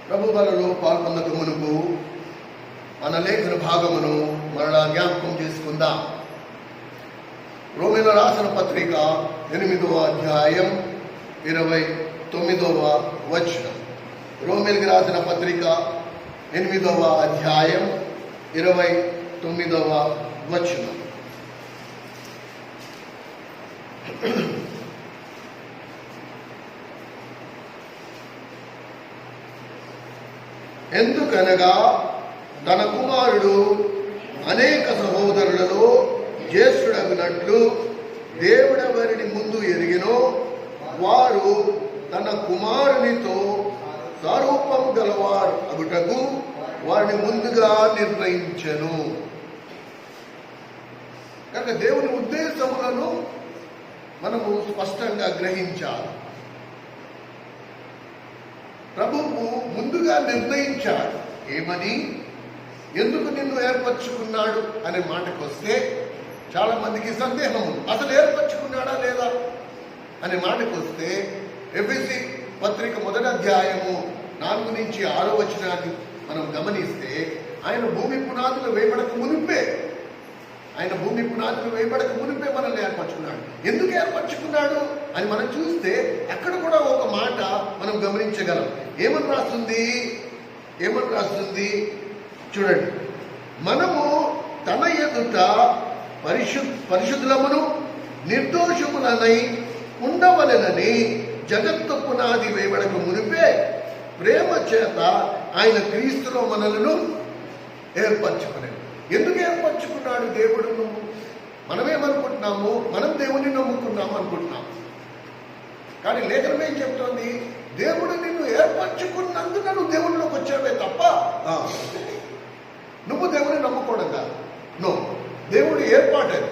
ప్రభు బలలో పాల్గొనక మునుపు మన లేఖన భాగమును మరలా జ్ఞాపకం చేసుకుందాం. రోమీయులకు రాసిన పత్రిక 8వ అధ్యాయం 29వ వచనం. రోమీయులకు రాసిన పత్రిక 8వ అధ్యాయం 29వ వచనం. ఎందుకనగా తన కుమారుడు అనేక సహోదరులలో జ్యేష్ఠుడగినట్లు దేవుడెవరిని ముందు ఎరిగినో వారు తన కుమారునితో స్వరూపం గలవారు అగుటకు వారిని ముందుగా నిర్ణయించెను. కనుక దేవుని ఉద్దేశములను మనము స్పష్టంగా గ్రహించాలి. ప్రభువు ముందుగా నిర్ణయించాడు. ఏమని, ఎందుకు నిన్ను ఏర్పరచుకున్నాడు అనే మాటకు వస్తే చాలా మందికి సందేహం ఉంది. అసలు ఏర్పరచుకున్నాడా లేదా అనే మాటకు వస్తే ఎఫెసీ పత్రిక 1వ అధ్యాయము 4 నుంచి 6వ వచనాన్ని మనం గమనిస్తే ఆయన భూమి పునాదులు వేయబడక మునిపే మనల్ని ఏర్పరచుకున్నాడు. ఎందుకు ఏర్పరచుకున్నాడు అని మనం చూస్తే అక్కడ కూడా ఒక మాట మనం గమనించగలం. ఏమని రాస్తుంది చూడండి. మనము తన ఎదుట పరిశుద్ధులమును నిర్దోషములనై ఉండవలెనని జగత్తు పునాది వేయబడక మునిపే ప్రేమ చేత ఆయన క్రీస్తులో మనలను ఏర్పరచుకున్నాడు. ఎందుకు ఏర్పరచుకున్నాడు దేవుడు? మనమేమనుకుంటున్నాము, మనం దేవుని నమ్ముకున్నాము అనుకుంటున్నాము. కానీ లేఖనం ఏం చెప్తోంది? దేవుడు నిన్ను ఏర్పరచుకున్నందుకు నువ్వు దేవుడిలోకి వచ్చావే తప్ప నువ్వు దేవుడిని నమ్ముకోవడం కాదు. దేవుడు ఏర్పాటది.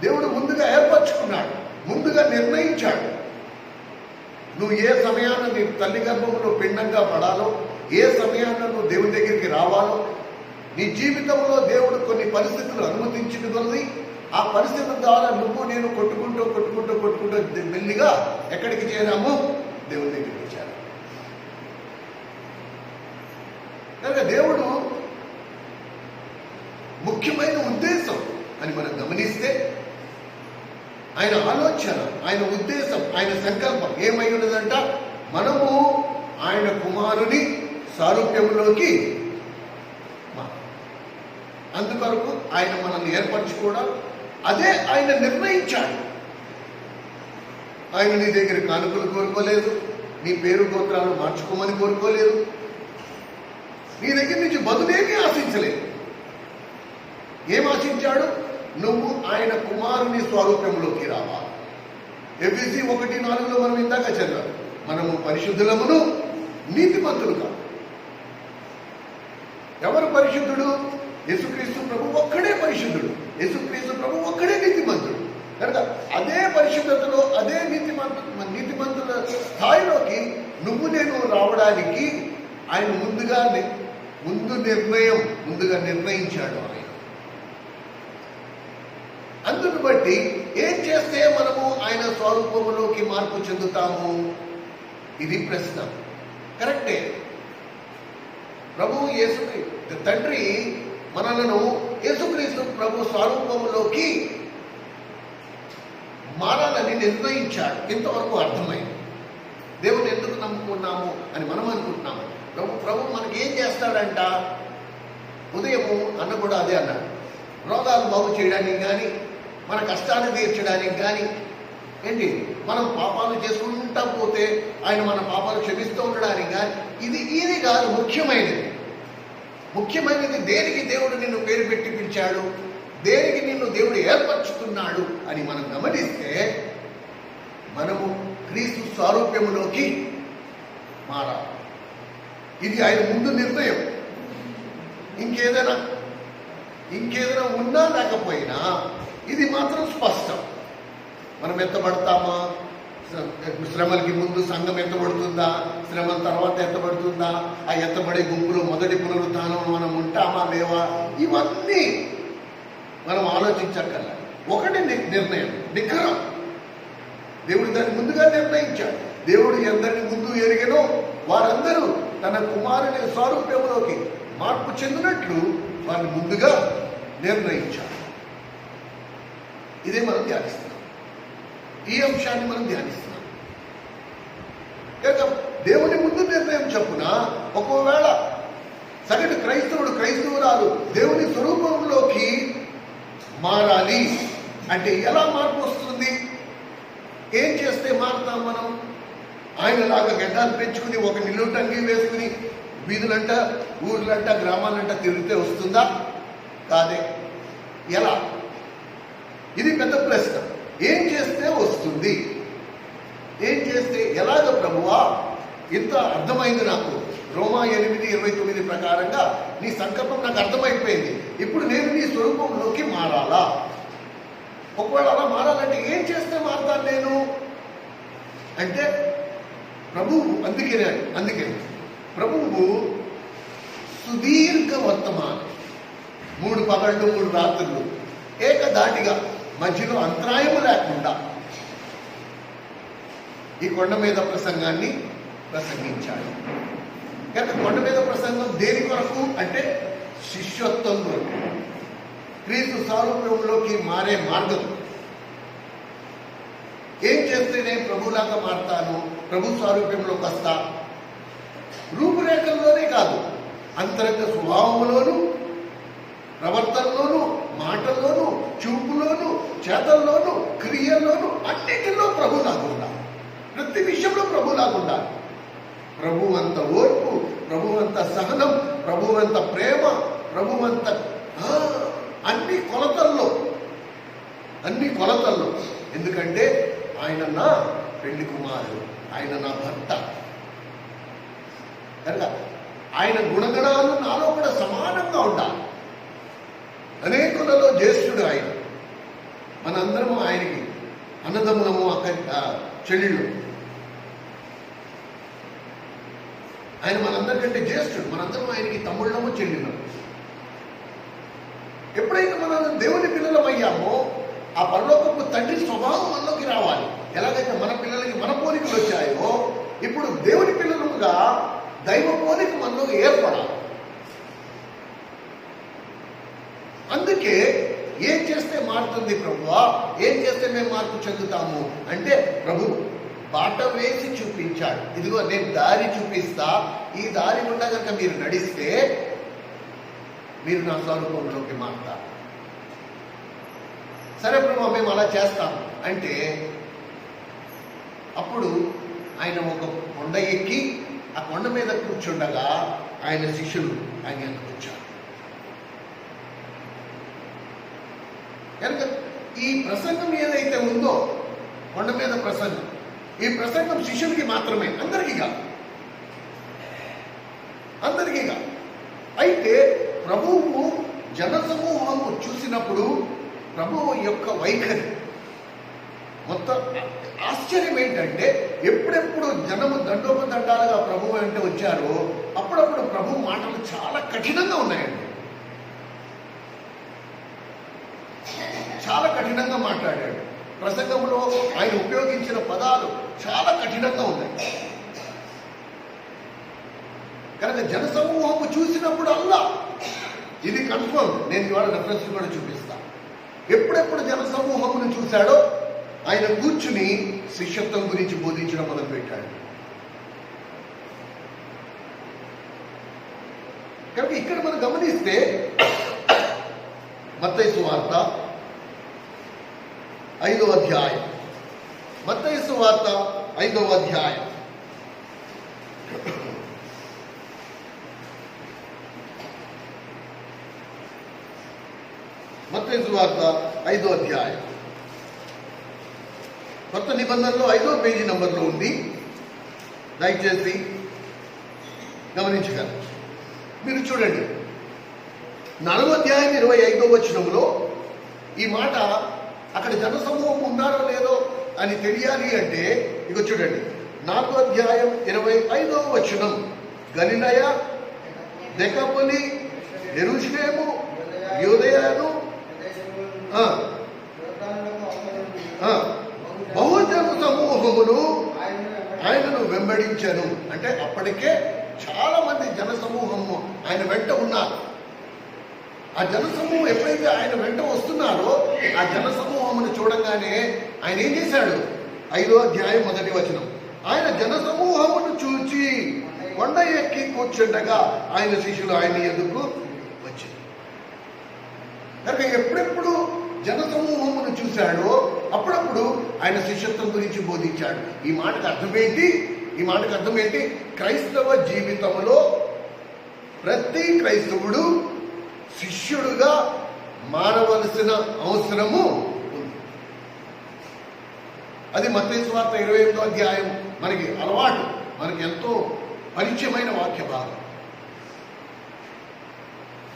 దేవుడు ముందుగా ఏర్పరచుకున్నాడు, ముందుగా నిర్ణయించాడు. నువ్వు ఏ సమయాన నీ తల్లి గర్భంలో పిండంగా పడాలో, ఏ సమయాన నువ్వు దేవుని దగ్గరికి రావాలో, నీ జీవితంలో దేవుడు కొన్ని పరిస్థితులు అనుమతించుకున్నది. ఆ పరిస్థితుల ద్వారా నువ్వు నేను కొట్టుకుంటూ మెల్లిగా ఎక్కడికి చేరాము? దేవుని దగ్గరికి చేరాము. కనుక దేవుడు ముఖ్యమైన ఉద్దేశం అని మనం గమనిస్తే ఆయన ఆలోచన, ఆయన ఉద్దేశం, ఆయన సంకల్పం ఏమై ఉన్నదంట? మనము ఆయన కుమారుని సారూప్యంలోకి, అందుకొరకు ఆయన మనల్ని ఏర్పరచుకోవడం, అదే ఆయన నిర్ణయించాడు. ఆయన నీ దగ్గర కానుకలు కోరుకోలేదు, నీ పేరు గోత్రాలు మార్చుకోమని కోరుకోలేదు, నీ దగ్గర నుంచి బదులేమీ ఆశించలేదు. ఏం ఆశించాడు? నువ్వు ఆయన కుమారుని స్వరూపంలోకి రావాలి. ఎఫెసీ 1:4 మనం ఇందాక చదివాం. మనము పరిశుద్ధులమును నీతిమంతులు కాదు. ఎవరు పరిశుద్ధుడు? యేసుక్రీస్తు ప్రభు ఒక్కడే పరిశుద్ధుడు. యేసుక్రీస్తు ప్రభు ఒక్కడే నీతిమంతుడు. కనుక అదే పరిశుద్ధతలో, అదే నీతిమంతుల స్థాయిలోకి నువ్వు నేను రావడానికి ఆయన ముందుగా నిర్ణయించాడు. ఆయన అందును బట్టి ఏం చేస్తే మనము ఆయన స్వరూపంలోకి మార్పు చెందుతాము? ఇది ప్రశ్న. కరెక్టే. ప్రభు తండ్రి మనలను యేసుక్రీస్తు ప్రభు స్వరూపంలోకి మారాలని నిర్ణయించాడు. ఇంతవరకు అర్థమైంది. దేవుని ఎందుకు నమ్ముకున్నాము అని మనం అనుకుంటున్నాము. ప్రభు మనకి ఏం చేస్తాడంట? ఉదయము అన్న కూడా అదే అన్నాడు. రోగాలు బాగు చేయడానికి కానీ, మన కష్టాన్ని తీర్చడానికి కానీ, మనం పాపాలు చేసుకుంటా పోతే ఆయన మన పాపాలు క్షమిస్తూ ఉండడానికి కానీ, ఇది కాదు ముఖ్యమైనది. దేనికి దేవుడు నిన్ను పేరు పెట్టి పిలిచాడు, దేనికి నిన్ను దేవుడు ఏర్పరచుకున్నాడు అని మనం గమనిస్తే మనము క్రీస్తు స్వరూప్యములోకి మారాలి. ఇది ఆయన ముందు నిర్ణయం. ఇంకేదైనా ఉన్నా లేకపోయినా ఇది మాత్రం స్పష్టం. మనం ఎత్తబడతామా? శ్రమలకి ముందు సంఘం ఎత్తబడుతుందా? శ్రమల తర్వాత ఎత్తబడుతుందా? ఆ ఎత్తబడే గుంపులో మొదటి పునరుత్థానం మనం ఉంటామా లేవా? ఇవన్నీ మనం ఆలోచించక్కర్లే. ఒకటి నిర్ణయం, నిఖరం. దేవుడు దాన్ని ముందుగా నిర్ణయించాడు. దేవుడు ఎందరిని ముందు ఎరిగినో వారందరూ తన కుమారుని స్వరూపంలోకి మార్పు చెందినట్లు వారిని ముందుగా నిర్ణయించాడు. ఇదే మనం ధ్యానిస్తున్నాం. ఈ అంశాన్ని మనం ధ్యానిస్తున్నాం. కనుక దేవుని ముందు నిర్ణయం చొప్పున ఒకవేళ సగటు క్రైస్తవురాలు దేవుని స్వరూపంలోకి మారాలి అంటే ఎలా మార్పు వస్తుంది? ఏం చేస్తే మారుతాం మనం? ఆయనలాగా గడ్డాలు పెంచుకుని ఒక నిలువుటంగి వేసుకుని వీధులంట, ఊర్లంట, గ్రామాలంట తిరిగితే వస్తుందా? కాదే. ఎలా? ఇది పెద్ద ప్రశ్న. ఏం చేస్తే వస్తుంది? ఏం చేస్తే ఎలాగ ప్రభువా? ఇంత అర్థమైంది నాకు. రోమా 8:29 ప్రకారంగా నీ సంకల్పం నాకు అర్థమైపోయింది. ఇప్పుడు నేను నీ స్వరూపంలోకి మారాలా? ఒకవేళ అలా మారాలంటే ఏం చేస్తే మారుతాను నేను అంటే ప్రభువు అందుకే ప్రభువు సుదీర్ఘ వర్తమానం 3 పగళ్ళు 3 రాత్రులు ఏకధాటిగా మధ్యలో అంతరాయము లేకుండా ఈ కొండ మీద ప్రసంగాన్ని ప్రసంగించాడు. కనుక కొండ మీద ప్రసంగం దేని కొరకు అంటే శిష్యత్వం కొరకు, క్రీస్తు స్వరూపంలోకి మారే మార్గం. ఏం చేస్తే నేను ప్రభులాగా మారుతాను, ప్రభు స్వరూపంలోకి వస్తా? రూపురేఖల్లోనే కాదు, అంతరంగ స్వభావంలోను, ప్రవర్తనలోను, మాటల్లోను, చూపులోను, చేతల్లోను, క్రియల్లోను అన్నిటిలో ప్రభులాగా ఉండాలి. ప్రతి విషయంలో ప్రభులాగా ఉండాలి. ప్రభువంత ఓర్పు, ప్రభువంత సహనం, ప్రభువంత ప్రేమ, ప్రభువంత అన్ని కొలతల్లో. ఎందుకంటే ఆయన నా పెళ్లి కుమారుడు, ఆయన నా భర్త. కనుక ఆయన గుణగణాలు నాలో కూడా సమానంగా ఉండాలి. అనేకులలో జ్యేష్ఠుడు ఆయన. మనందరము ఆయనకి అన్నదమ్ములము, చెల్లెళ్ళు. ఆయన మనందరికంటే జ్యేష్ఠుడు. మనందరం ఆయనకి తమ్ముళ్ళము, చెల్లెళ్ళము. ఎప్పుడైతే మనం దేవుని పిల్లలమయ్యామో ఆ పరలోకపు తండ్రి స్వభావం మనలోకి రావాలి. ఎలాగైతే మన పిల్లలకి మన పోలికలు వచ్చాయో ఇప్పుడు దేవుని పిల్లలుగా దైవ పోలిక మనలో ఏర్పడాలి. అందుకే ఏం చేస్తే మారుతుంది ప్రభువా? ఏం చేస్తే మేము మార్పు చెందుతాము అంటే ప్రభు బాట వేసి చూపించాడు. ఇదిగో నేను దారి చూపిస్తా, ఈ దారి గుండా కనుక మీరు నడిస్తే మీరు నా స్వరూపంలోకి మారుతారు. సరే ప్రభు మేము అలా చేస్తాం అంటే అప్పుడు ఆయన ఒక కొండ ఎక్కి ఆ కొండ మీద కూర్చుండగా ఆయన శిష్యులు ఆయన వచ్చారు. కనుక ఈ ప్రసంగం ఏదైతే ఉందో కొండ మీద ప్రసంగం, ఈ ప్రసంగం శిష్యులకి మాత్రమే, అందరికీ కాదు. అయితే ప్రభువు జనసమూహము చూసినప్పుడు ప్రభువు యొక్క వైఖరి మొత్తం ఆశ్చర్యం ఏంటంటే ఎప్పుడెప్పుడు జనము దండోపదండాలుగా ప్రభువు అంటే వచ్చారో అప్పుడప్పుడు ప్రభు మాటలు చాలా కఠినంగా ఉన్నాయండి. చాలా కఠినంగా మాట్లాడాడు. ప్రసంగంలో ఆయన ఉపయోగించిన పదాలు చాలా కఠినంగా ఉన్నాయి. కనుక జనసమూహము చూసినప్పుడు అల్లా ఇది కన్ఫర్మ్. నేను ఇవాళ రెఫరెన్స్ కూడా చూపిస్తా. ఎప్పుడెప్పుడు జనసమూహమును చూశాడో ఆయన కూర్చుని శిష్యత్వం గురించి బోధించడం మొదలుపెట్టాడు. కనుక ఇక్కడ మనం గమనిస్తే మత్తయి సువార్త 5వ అధ్యాయం, మత్తయి సువార్త 5వ అధ్యాయం మత్తయి సువార్త 5వ అధ్యాయం కొత్త నిబంధనలో 5వ పేజీ నంబర్లో ఉంది. దయచేసి గమనించగలరు. మీరు చూడండి 4వ అధ్యాయం 25వ వచనంలో ఈ మాట అక్కడ జనసమూహం ఉన్నారో లేదో అని తెలియాలి అంటే ఇక చూడండి 4వ అధ్యాయం 25వ వచనం. గలిలయ, దెకపొలి, యెరూషలేము, యూదయను బహుజన సమూహములు ఆయనను వెంబడించను. అంటే అప్పటికే చాలా మంది జన సమూహము ఆయన వెంట ఉన్నారు. ఆ జన సమూహం ఎప్పుడైతే ఆయన వెంట వస్తున్నారో ఆ జన సమూహమును చూడంగానే ఆయన ఏం చేశాడు? 5వ అధ్యాయం 1వ వచనం. ఆయన జన సమూహమును చూచి కొండ ఎక్కి కూర్చుండగా ఆయన శిష్యులు ఆయన ఎదుకు వచ్చారు. కనుక ఎప్పుడెప్పుడు జన సమూహమును చూశాడో అప్పుడప్పుడు ఆయన శిష్యత్వం గురించి బోధించాడు. ఈ మాటకు అర్థం ఏంటి? క్రైస్తవ జీవితంలో ప్రతి క్రైస్తవుడు శిష్యుడుగా మారవలసిన అవసరము ఉంది. అది మత్తయి సువార్త 28వ అధ్యాయం మనకి అలవాటు, మనకి ఎంతో పరిచయమైన వాక్య భాగం.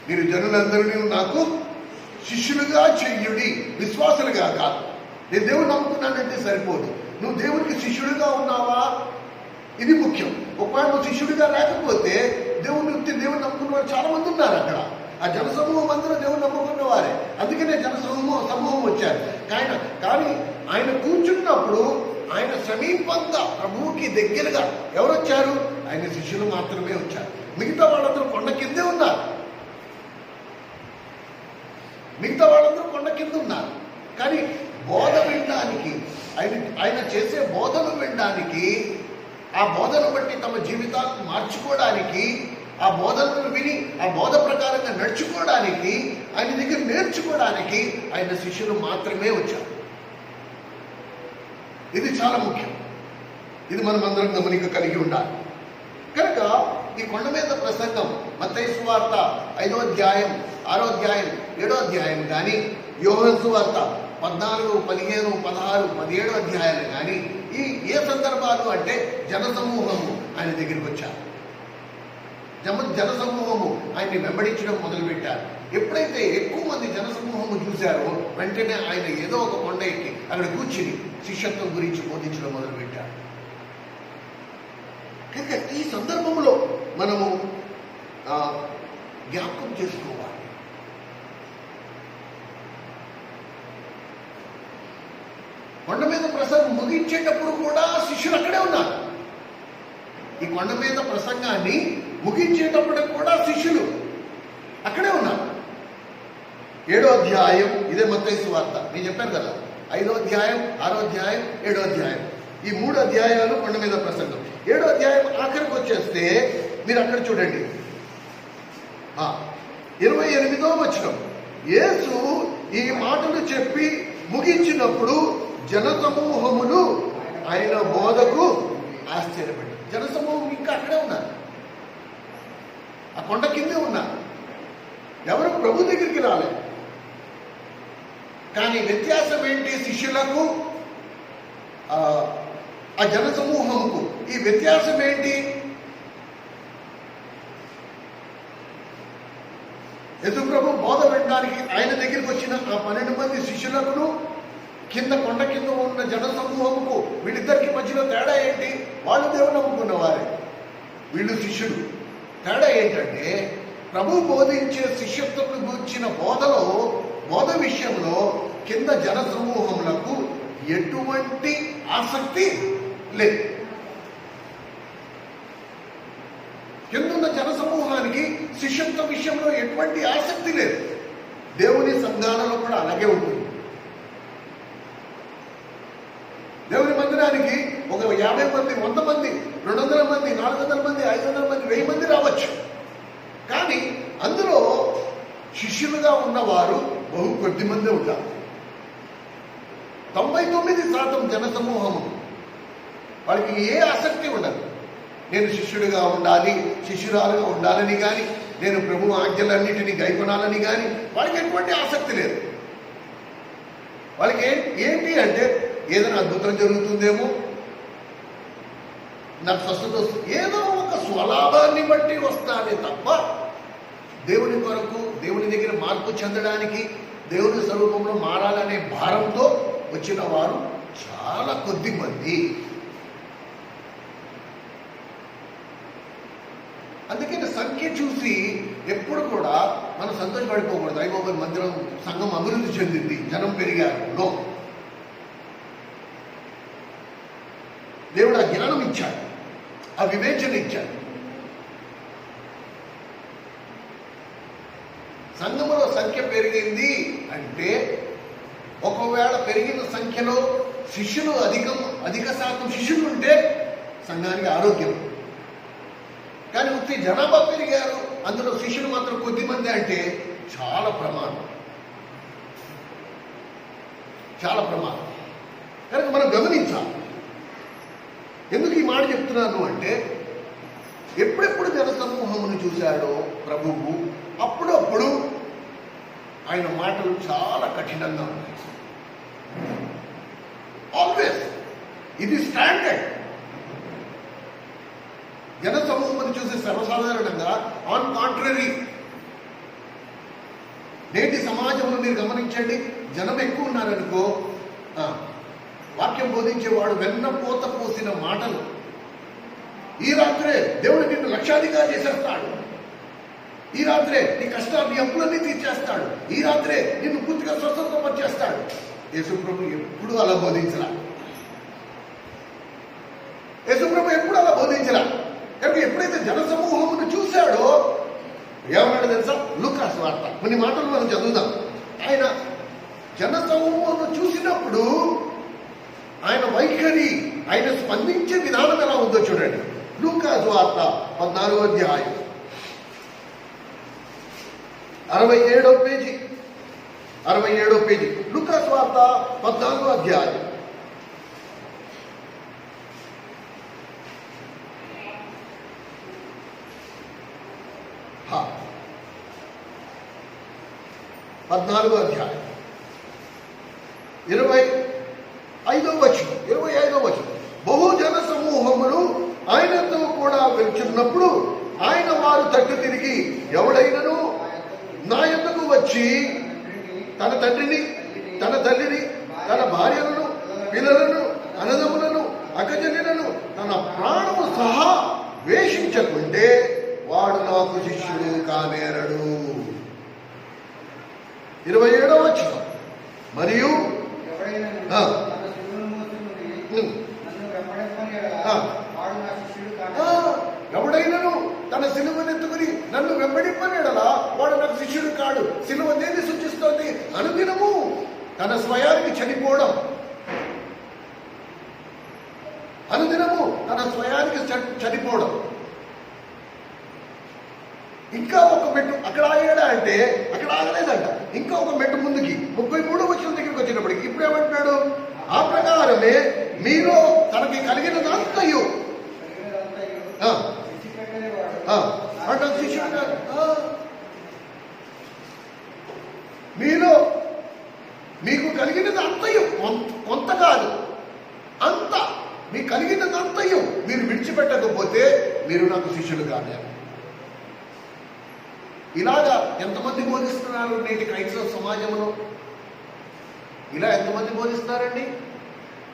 మీరు జనులందరినీ నాకు శిష్యులుగా చెయ్యుడి, విశ్వాసులుగా కాదు. నేను దేవుడు నమ్ముకున్నానంటే సరిపోదు. నువ్వు దేవుడికి శిష్యుడిగా ఉన్నావా? ఇది ముఖ్యం. ఒకవేళ నువ్వు శిష్యుడిగా లేకపోతే దేవుడిని నమ్ముకున్న వారు చాలా మంది ఉన్నారు అక్కడ. ఆ జనసమూహం అందరూ దేవుడు నమ్ముకున్న వారే. అందుకనే సమూహం వచ్చారు. కానీ ఆయన కూర్చున్నప్పుడు ఆయన సమీపంగా ప్రభువుకి దగ్గరగా ఎవరు వచ్చారు? ఆయన శిష్యులు మాత్రమే వచ్చారు. మిగతా వాళ్ళందరూ కొండ కిందే ఉన్నారు. కానీ బోధ వినడానికి, ఆయన చేసే బోధను వినడానికి, ఆ బోధను బట్టి తమ జీవితాలను మార్చుకోవడానికి, ఆ బోధనను విని ఆ బోధ ప్రకారంగా నడుచుకోవడానికి, ఆయన దగ్గర నేర్చుకోవడానికి ఆయన శిష్యులు మాత్రమే వచ్చారు. ఇది చాలా ముఖ్యం. ఇది మనం అందరం గమనిక కలిగి ఉండాలి. కనుక ఈ కొండ మీద ప్రసంగం మత్తయి సువార్త 5వ అధ్యాయం, 6వ అధ్యాయం, 7వ అధ్యాయం కానీ, యోహాను సువార్త 14, 15, 16, 17 అధ్యాయాలు కానీ ఏ సందర్భాలు అంటే జనసమూహము ఆయన దగ్గరికి వచ్చారు. జనసమూహము ఆయన్ని వెంబడించడం మొదలుపెట్టారు. ఎప్పుడైతే ఎక్కువ మంది జనసమూహము చూశారో వెంటనే ఆయన ఏదో ఒక కొండ ఎక్కి అక్కడ కూర్చుని శిష్యత్వం గురించి బోధించడం మొదలుపెట్టారు. కనుక ఈ సందర్భంలో మనము జ్ఞాపకం చేసుకోవాలి. కొండ మీద ప్రసంగం ముగించేటప్పుడు కూడా శిష్యులు అక్కడే ఉన్నారు. ఈ కొండ మీద ప్రసంగాన్ని ముగించేటప్పుడు కూడా శిష్యులు అక్కడే ఉన్నారు. 7వ అధ్యాయం, ఇదే మత్తయి సువార్త నేను చెప్పాను కదా, 5వ అధ్యాయం, 6వ అధ్యాయం, 7వ అధ్యాయం, ఈ 3 అధ్యాయాలు కొండ మీద ప్రసంగం. 7వ అధ్యాయం ఆఖరికి వచ్చేస్తే మీరు అక్కడ చూడండి, 28వ వచనం. యేసు ఈ మాటలు చెప్పి ముగించినప్పుడు జనసమూహములు ఆయన బోధకు ఆశ్చర్యపడి. జనసమూహం ఇంకా అక్కడే ఉన్నారు, ఆ కొండ కిందే ఉన్నారు. ఎవరు ప్రభు దగ్గరికి రాలేదు. కానీ వ్యత్యాసం ఏంటి? శిష్యులకు ఆ జనసమూహముకు ఈ వ్యత్యాసం ఏంటి? యేసు ప్రభు బోధ వినడానికి ఆయన దగ్గరికి వచ్చిన ఆ 12 మంది శిష్యులకు కొండ కింద ఉన్న జనసమూహముకు వీళ్ళిద్దరికి మధ్యలో తేడా ఏంటి? వాళ్ళు దేవుని నమ్ముకున్న వారే, వీళ్ళు శిష్యులు. తేడా ఏంటంటే ప్రభు బోధించే శిష్యత్వం గురించిన బోధ విషయంలో కింద జనసమూహములకు ఎటువంటి ఆసక్తి లేదు. కిందున్న జనసమూహానికి శిష్యత్వ విషయంలో ఎటువంటి ఆసక్తి లేదు. దేవుని సంఘాలలో కూడా అలాగే ఉంటుంది. దేవుని మందిరానికి ఒక 50 మంది, 100 మంది, 200 మంది, 400 మంది, 500 మంది, 1000 మంది రావచ్చు. కానీ అందులో శిష్యులుగా ఉన్నవారు బహు కొద్ది మంది ఉంటారు. 99% జనసమూహము వాళ్ళకి ఏ ఆసక్తి ఉండదు. నేను శిష్యుడిగా ఉండాలి, శిష్యురాలుగా ఉండాలని కానీ, నేను ప్రభు ఆజ్ఞలన్నిటినీ గైకొనాలని కానీ వాళ్ళకి ఎటువంటి ఆసక్తి లేదు. వాళ్ళకి ఏంటి అంటే ఏదైనా అద్భుతం జరుగుతుందేమో, నాకు స్వస్థత వస్తుంది, ఏదో ఒక స్వలాభాన్ని బట్టి వస్తానే తప్ప దేవుని కొరకు, దేవుని దగ్గర మార్పు చెందడానికి, దేవుని స్వరూపంలో మారాలనే భారంతో వచ్చిన వారు చాలా కొద్ది మంది. అందుకని సంఖ్య చూసి ఎప్పుడు కూడా మనం సంతోషపడిపోకూడదు. అయిపోయి మందిరం, సంఘం అభివృద్ధి చెందింది, జనం పెరిగారు. దేవుడు ఆ జ్ఞానం ఇచ్చాడు, ఆ వివేచన ఇచ్చాడు. సంఘములో సంఖ్య పెరిగింది అంటే, ఒకవేళ పెరిగిన సంఖ్యలో శిష్యులు అధిక శాతం శిష్యులు ఉంటే సంఘానికి ఆరోగ్యం. కానీ ఉత్తి జనాభా పెరిగారు, అందులో శిష్యులు మాత్రం కొద్ది మంది అంటే చాలా ప్రమాదం, చాలా ప్రమాదం. కనుక మనం గమనించాలి. ఎందుకు ఈ మాట చెప్తున్నాను అంటే, ఎప్పుడెప్పుడు జనసమూహమును చూశాడో ప్రభువు, అప్పుడప్పుడు ఆయన మాటలు చాలా కఠినంగా ఉన్నాయి. ఆల్వేస్ ఇది స్టాండర్డ్. జనసమూహమును చూసి సర్వసాధారణంగా ఆన్ కాంట్రరీ, నేటి సమాజంలో మీరు గమనించండి, జనం ఎక్కువ ఉన్నారనుకో, వాక్యం బోధించేవాడు వెన్నపోత పోసిన మాటలు, ఈ రాత్రే దేవుడు నిన్ను లక్షాధికారి చేసేస్తాడు, ఈ రాత్రే నీ కష్టాలు నీ అప్పులన్నీ తీర్చేస్తాడు, ఈ రాత్రే నిన్ను పూర్తిగా స్వస్థత చేస్తాడు. యేసుప్రభు ఎప్పుడు అలా బోధించరా, యేసుప్రభు ఎప్పుడు అలా బోధించరా. కనుక ఎప్పుడైతే జనసమూహమును చూశాడో ఏమన్నాడు తెలుసా? లూకా సువార్త కొన్ని మాటలు మనం చదువుదాం. ఆయన జనసమూహమును చూసినప్పుడు ఆయన వైఖరి, ఆయన స్పందించే విధానం ఎలా ఉందో చూడండి. లూకా సువార్త 14వ అధ్యాయం 67వ పేజీ, 67వ పేజీ. లూకా సువార్త 14వ అధ్యాయం 14వ అధ్యాయం 25వ వచనం. బహుజన సమూహములు ఆయనతో కూడా వెళ్తున్నప్పుడు ఆయన వారు తట్టు తిరిగి, ఎవడైనను నా యొద్దకు వచ్చి తన తండ్రిని, తన తల్లిని, తన భార్యలను, పిల్లలను, అన్నదమ్ములను, అక్కచెల్లెలను, తన ప్రాణము సహా ద్వేషించకుంటే వాడు నాకు శిష్యుడు కానేరడు. 27వ వచనం. మరియు ఎవడైనను తన సిలువనెత్తుకుని నన్ను వెంబడింపనేడలా వాడు నాకు శిష్యుడు కాడు. సిలువ దేన్ని సూచిస్తోంది? అనుదినము తన స్వయానికి చనిపోవడం, అనుదినము తన స్వయానికి చనిపోవడం. ఇంకా ఒక మెట్టు అక్కడ ఆగాడా అంటే అక్కడ ఆగలేదంట, ఇంకా ఒక మెట్టు ముందుకి 33వ వచనం దగ్గరికి వచ్చినప్పటికి ఇప్పుడు ఏమంటున్నాడు? ఆ ప్రకారమే మీలో తనకి కలిగినదంతయు అంటే శిష్యుడు మీలో మీకు కలిగినది అంతయు, కొంత కాదు అంత, మీకు కలిగినది అంతయు మీరు విడిచిపెట్టకపోతే మీరు నాకు శిష్యులు కాదు. ఇలాగా ఎంతమంది బోధిస్తున్నారు నేటి క్రైస్తవ సమాజంలో? ఇలా ఎంతమంది బోధిస్తారండి?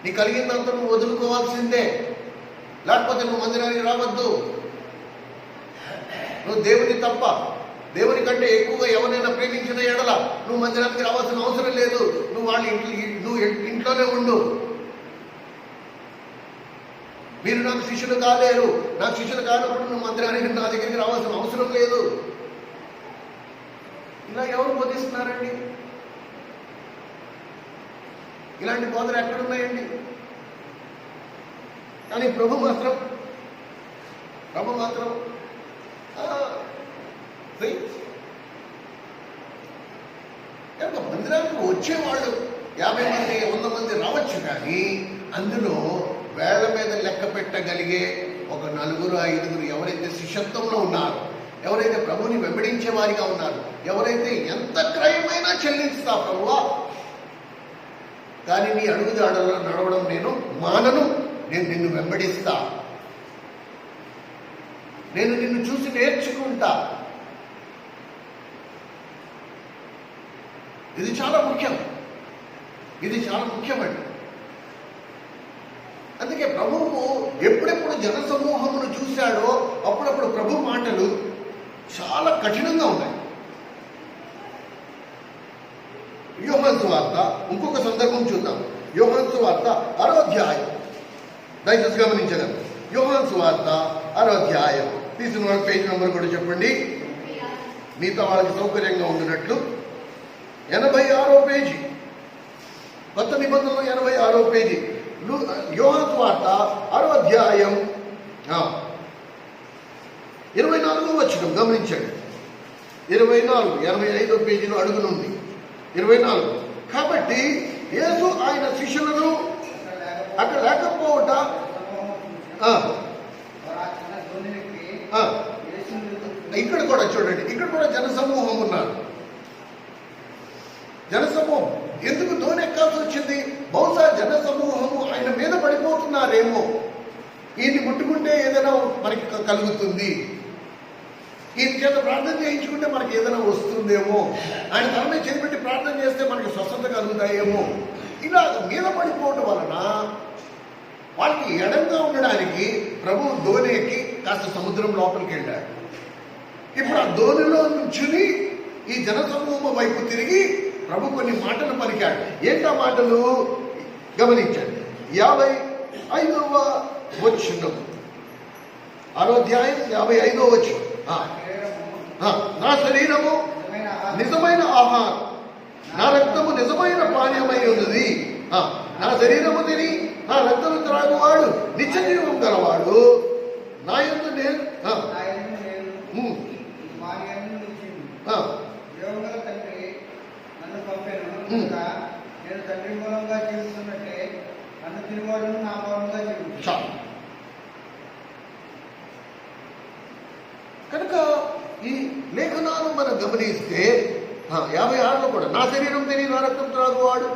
నీ కలిగిందంతా నువ్వు వదులుకోవాల్సిందే, లేకపోతే నువ్వు మందిరానికి రావద్దు, నువ్వు దేవుని తప్ప దేవుని కంటే ఎక్కువగా ఎవరైనా ప్రేమించిన ఎడల నువ్వు మందిరానికి రావాల్సిన అవసరం లేదు, నువ్వు వాళ్ళ నువ్వు ఇంట్లోనే ఉండు, మీరు నాకు శిష్యులు కాలేరు, నాకు శిష్యులు కానప్పుడు నువ్వు మందిరానికి నా దగ్గరికి రావాల్సిన అవసరం లేదు. ఇలా ఎవరు బోధిస్తున్నారండి? ఇలాంటి బోధలు ఎక్కడున్నాయండి? కానీ ప్రభు మాత్రం మందిరానికి వచ్చేవాళ్ళు 50 మంది 100 మంది రావచ్చు, కానీ అందులో వేళ్ల మీద లెక్క పెట్టగలిగే ఒక 4-5 ఎవరైతే శిష్యత్వంలో ఉన్నారో, ఎవరైతే ప్రభుని వెంబడించే వారిగా ఉన్నారు, ఎవరైతే ఎంత క్రయమైనా చెల్లిస్తా ప్రభువా, కానీ నీ అడుగుజాడల్లో నడవడం నేను మానను, నేను నిన్ను వెంబడిస్తా, నేను నిన్ను చూసి నేర్చుకుంటా. ఇది చాలా ముఖ్యం, ఇది చాలా ముఖ్యమండి. అందుకే ప్రభువు ఎప్పుడెప్పుడు జనసమూహమును చూశాడో అప్పుడప్పుడు ప్రభు మాటలు చాలా కఠినంగా ఉన్నాయి. యోహాను సువార్త ఇంకొక సందర్భం చూద్దాం. యోహాను సువార్త 6వ అధ్యాయం, దయచేసి గమనించగలరు. యోహాను సువార్త 6వ అధ్యాయం, తీసిన వాళ్ళ పేజ్ నెంబర్ కూడా చెప్పండి. మిగతా వాళ్ళకి సౌకర్యంగా ఉండినట్లు. 86వ పేజీ, కొత్త నిబంధనలు 86వ పేజీ, యోహాను వార్త 6వ అధ్యాయం 24వ వచనం గమనించండి. 24, 85వ పేజీలో అడుగునుంది 24. కాబట్టి యేసు ఆయన శిష్యులను అక్కడ లేకపోవట, ఇక్కడ కూడా చూడండి, ఇక్కడ కూడా జనసమూహం ఉన్నారు. జనసమూహం ఎందుకు దోణి ఎక్కాల్సి వచ్చింది? బహుశా జనసమూహము ఆయన మీద పడిపోతున్నారేమో, ఈయన్ని ముట్టుకుంటే ఏదైనా మనకి కలుగుతుంది, ఈయన చేత ప్రార్థన చేయించుకుంటే మనకి ఏదైనా వస్తుందేమో, ఆయన తల మీద చేపెట్టి ప్రార్థన చేస్తే మనకి స్వస్థత కలుగుతాయేమో, ఇలా మీద పడిపోవడం వలన వాళ్ళకి ఎడంగా ఉండడానికి ప్రభు దోణి ఎక్కి కాస్త సముద్రం లోపలికి వెళ్ళాడు. ఇప్పుడు ఆ దోణిలో నుంచుని ఈ జనసమూహం వైపు తిరిగి ప్రభు కొన్ని మాటలు పలికాడు. ఏంటా మాటలు గమనించండి. 55వ వచనం, 6వ అధ్యాయం 55వ వచనం. నా శరీరము నిజమైన ఆహారం, నా రక్తము నిజమైన పానీయమై ఉన్నది. నా శరీరము తిని నా రక్తము త్రాగువాడు నిత్య జీవం గలవాడు. నా యందు నేను తండ్రి మూలంగా జీవిస్తున్నట్టే నన్ను తిరుగువాడు నా మూలంగా జీవిస్తాను. కనుక ఈ లేఖనాలు మనం గమనిస్తే 56లో కూడా నా శరీరం తిని నా రక్తం త్రాగువాడు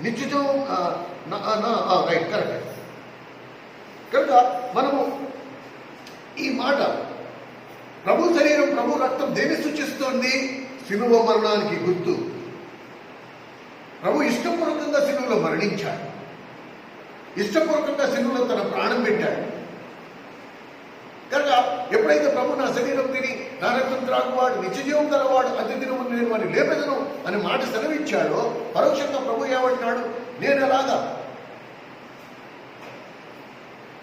నిత్యం రైట్, కరెక్ట్. కనుక మనము ఈ మాట ప్రభు శరీరం ప్రభు రక్తం దేన్ని సూచిస్తోంది? శిలువ మరణానికి గుర్తు. ప్రభు ఇష్టపూర్వకంగా శిలువలో మరణించాడు, ఇష్టపూర్వకంగా శిలువలో తన ప్రాణం పెట్టాడు. కనుక ఎప్పుడైతే ప్రభు నా శరీరం తిని నా రక్తం త్రాగువాడు నిత్యజీవం గలవాడు అతి దినము నేను వారిని లేపెదను అని మాట సెలవిచ్చాడో, పరోక్షంగా ప్రభు ఏమంటున్నాడు? నేను ఎలాగా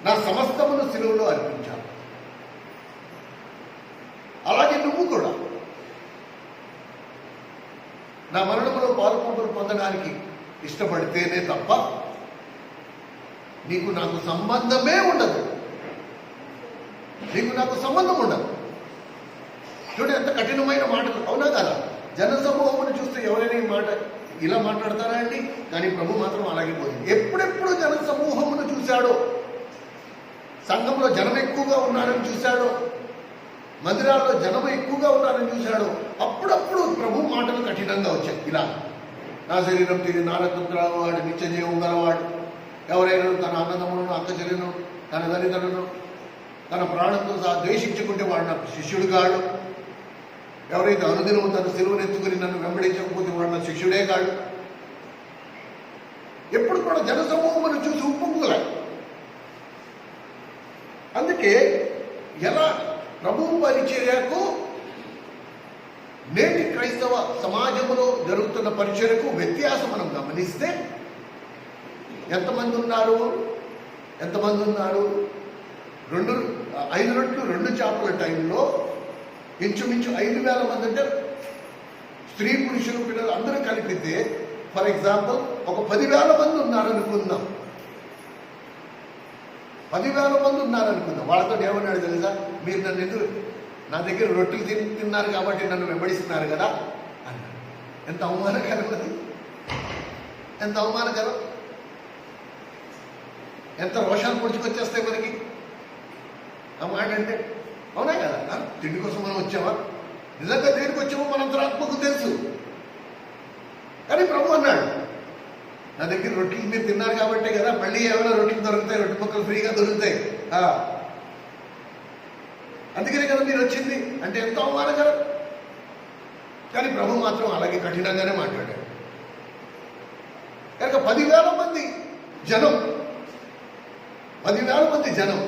నా సమస్తమును శిలువలో అర్పించాను, అలాగే నువ్వు కూడా నా మరణంలో పాల్పొందులు పొందడానికి ఇష్టపడితేనే తప్ప నీకు నాకు సంబంధమే ఉండదు, నీకు నాకు సంబంధం ఉండదు. చూడండి ఎంత కఠినమైన మాటలు, అవునా కదా? జనసమూహమును చూస్తే ఎవరైనా ఈ మాట ఇలా మాట్లాడతారా అండి? కానీ ప్రభు మాత్రం అలాగే పోయింది. ఎప్పుడెప్పుడు జనసమూహమును చూశాడో, సంఘంలో జనం ఎక్కువగా ఉన్నారని చూశాడో, మందిరాల్లో జనం ఎక్కువగా ఉన్నారని చూశాడో, అప్పుడప్పుడు ప్రభు మాటలు కఠినంగా వచ్చాయి. ఇలా నా శరీరం తిరిగి నా రక్తం త్రాగువాడు నిత్య జీవం గలవాడు. ఎవరైనా తన అన్నదమ్ములను అక్క చెల్లెను తన తల్లిదండ్రులను తన ప్రాణంతో సహా ద్వేషించుకుంటే వాడు నాకు శిష్యుడు కాడు. ఎవరైతే అనుదినము తన సిలువనెత్తుకుని నన్ను వెంబడించకపోతే వాడు నా శిష్యుడే కాడు. ఎప్పుడు కూడా జనసమూహమును చూసి ఉప్పొంగులే. అందుకే ఎలా ప్రభు పరిచర్యకు నేటి క్రైస్తవ సమాజంలో జరుగుతున్న పరిచర్యకు వ్యత్యాసం మనం గమనిస్తే ఎంతమంది ఉన్నారు? 5 రొట్లు 2 చేపల టైంలో ఇంచుమించు 5,000 మంది, అంటే స్త్రీ పురుషులు పిల్లలు అందరూ కలిపితే ఫర్ ఎగ్జాంపుల్ ఒక 10,000 మంది ఉన్నారనుకుందాం. 10,000 మంది ఉన్నారనుకుందాం. వాళ్ళతో ఏమన్నాడు తెలుసా? మీరు నన్ను ఎందుకు నా దగ్గర రొట్టెలు తిన్నారు కాబట్టి నన్ను వెంబడిస్తున్నారు కదా అన్నాడు. ఎంత అవమానకరం అది! ఎంత అవమానకరం! ఎంత రోషాలు పొడుచుకొచ్చేస్తాయి మనకి ఆ మాట అంటే. అవునా కదా? తిండి కోసం మనం వచ్చామా? నిజంగా దేనికి వచ్చామో మనంతరాత్మకు తెలుసు. కానీ ప్రభు అన్నాడు, నా దగ్గర రొట్టెలు మీరు తిన్నారు కాబట్టే కదా మళ్ళీ ఏమైనా రొట్టెలు దొరుకుతాయి, రొట్టె ముక్కలు ఫ్రీగా దొరుకుతాయి. అందుకనే కదా మీరు వచ్చింది అంటే ఎంత అవమానకరం. కానీ ప్రభు మాత్రం అలాగే కఠినంగానే మాట్లాడాడు. కనుక 10,000 మంది జనం, 10,000 మంది జనం,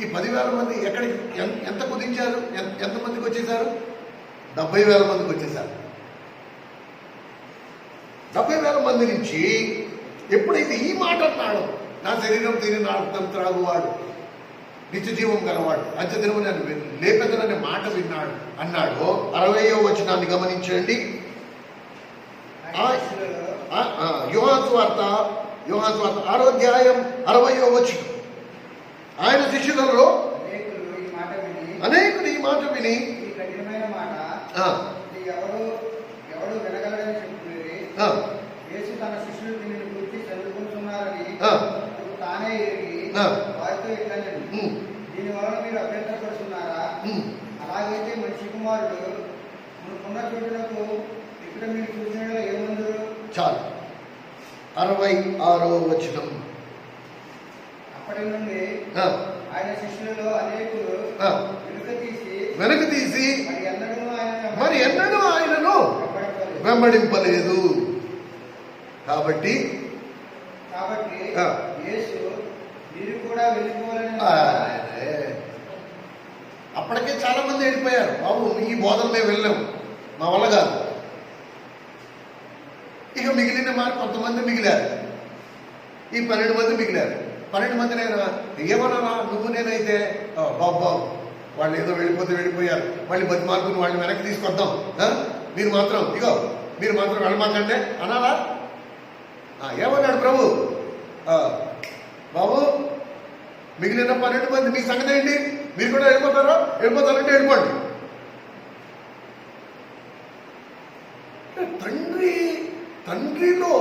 ఈ 10,000 మంది ఎక్కడికి ఎంత కుదించారు? ఎంతమందికి వచ్చేసారు? 70,000 మందికి వచ్చేసారు. 70,000 మంది నుంచి ఎప్పుడైతే ఈ మాట అన్నాడో, నా శరీరం తిని నా రక్తం త్రాగువాడు నిత్య జీవం గలవాడు అంత్యదినము నన్ను లేపెదననే మాట విన్నాడు అన్నాడు. 60వ వచనాన్ని గమనించండి. యోహాను సువార్త 6వ అధ్యాయం 60వ వచనం. ఆయన శిష్యులలో అనేకులు ఈ మాట విని ఎవడు వినగలడని చెప్పుకునేది యేసు తన శిష్యులు దీనిని గురించి చదువుకుంటున్నారని తానే ఎరిగి వారితో ఇట్లనేది, దీని వలన మీరు అభ్యంతరపడుతున్నారా? అలాగైతే మనిషి కుమారుడు మనకున్న చోటులకు ఇక్కడ మీరు చూసిన ఏముందరు? చాలు. 66వ వచనం. అప్పటి నుండి ఆయన శిష్యులలో అనేకులు వెనుక తీసి మరి ఎన్నడూ ఆయనను వెంబడింపలేదు. కాబట్టి యేసు మీరు కూడా వెళ్ళిపోవాలని అప్పటికే చాలా మంది వెళ్ళిపోయారు. బాబు ఈ బోధన మేము వెళ్ళాము, మా వల్ల కాదు. ఇక మిగిలిన మాట కొంతమంది మిగిలారు. ఈ 12 మంది మిగిలారు. 12 మంది నేను ఏమన్నా నువ్వు నేనైతే బాబు వాళ్ళు ఏదో వెళ్ళిపోయారు, మళ్ళీ బతిమార్కుని వాళ్ళని వెనక్కి తీసుకొద్దాం, మీరు మాత్రం మీరు మాత్రం వెళ్ళమాకండి అనాలా? ఏమన్నాడు ప్రభు? బాబు మిగిలిన 12 మంది మీ సంగతి ఏంటి? మీరు కూడా వెళ్ళిపోతారంటే వెళ్ళిపోండి. తండ్రిలో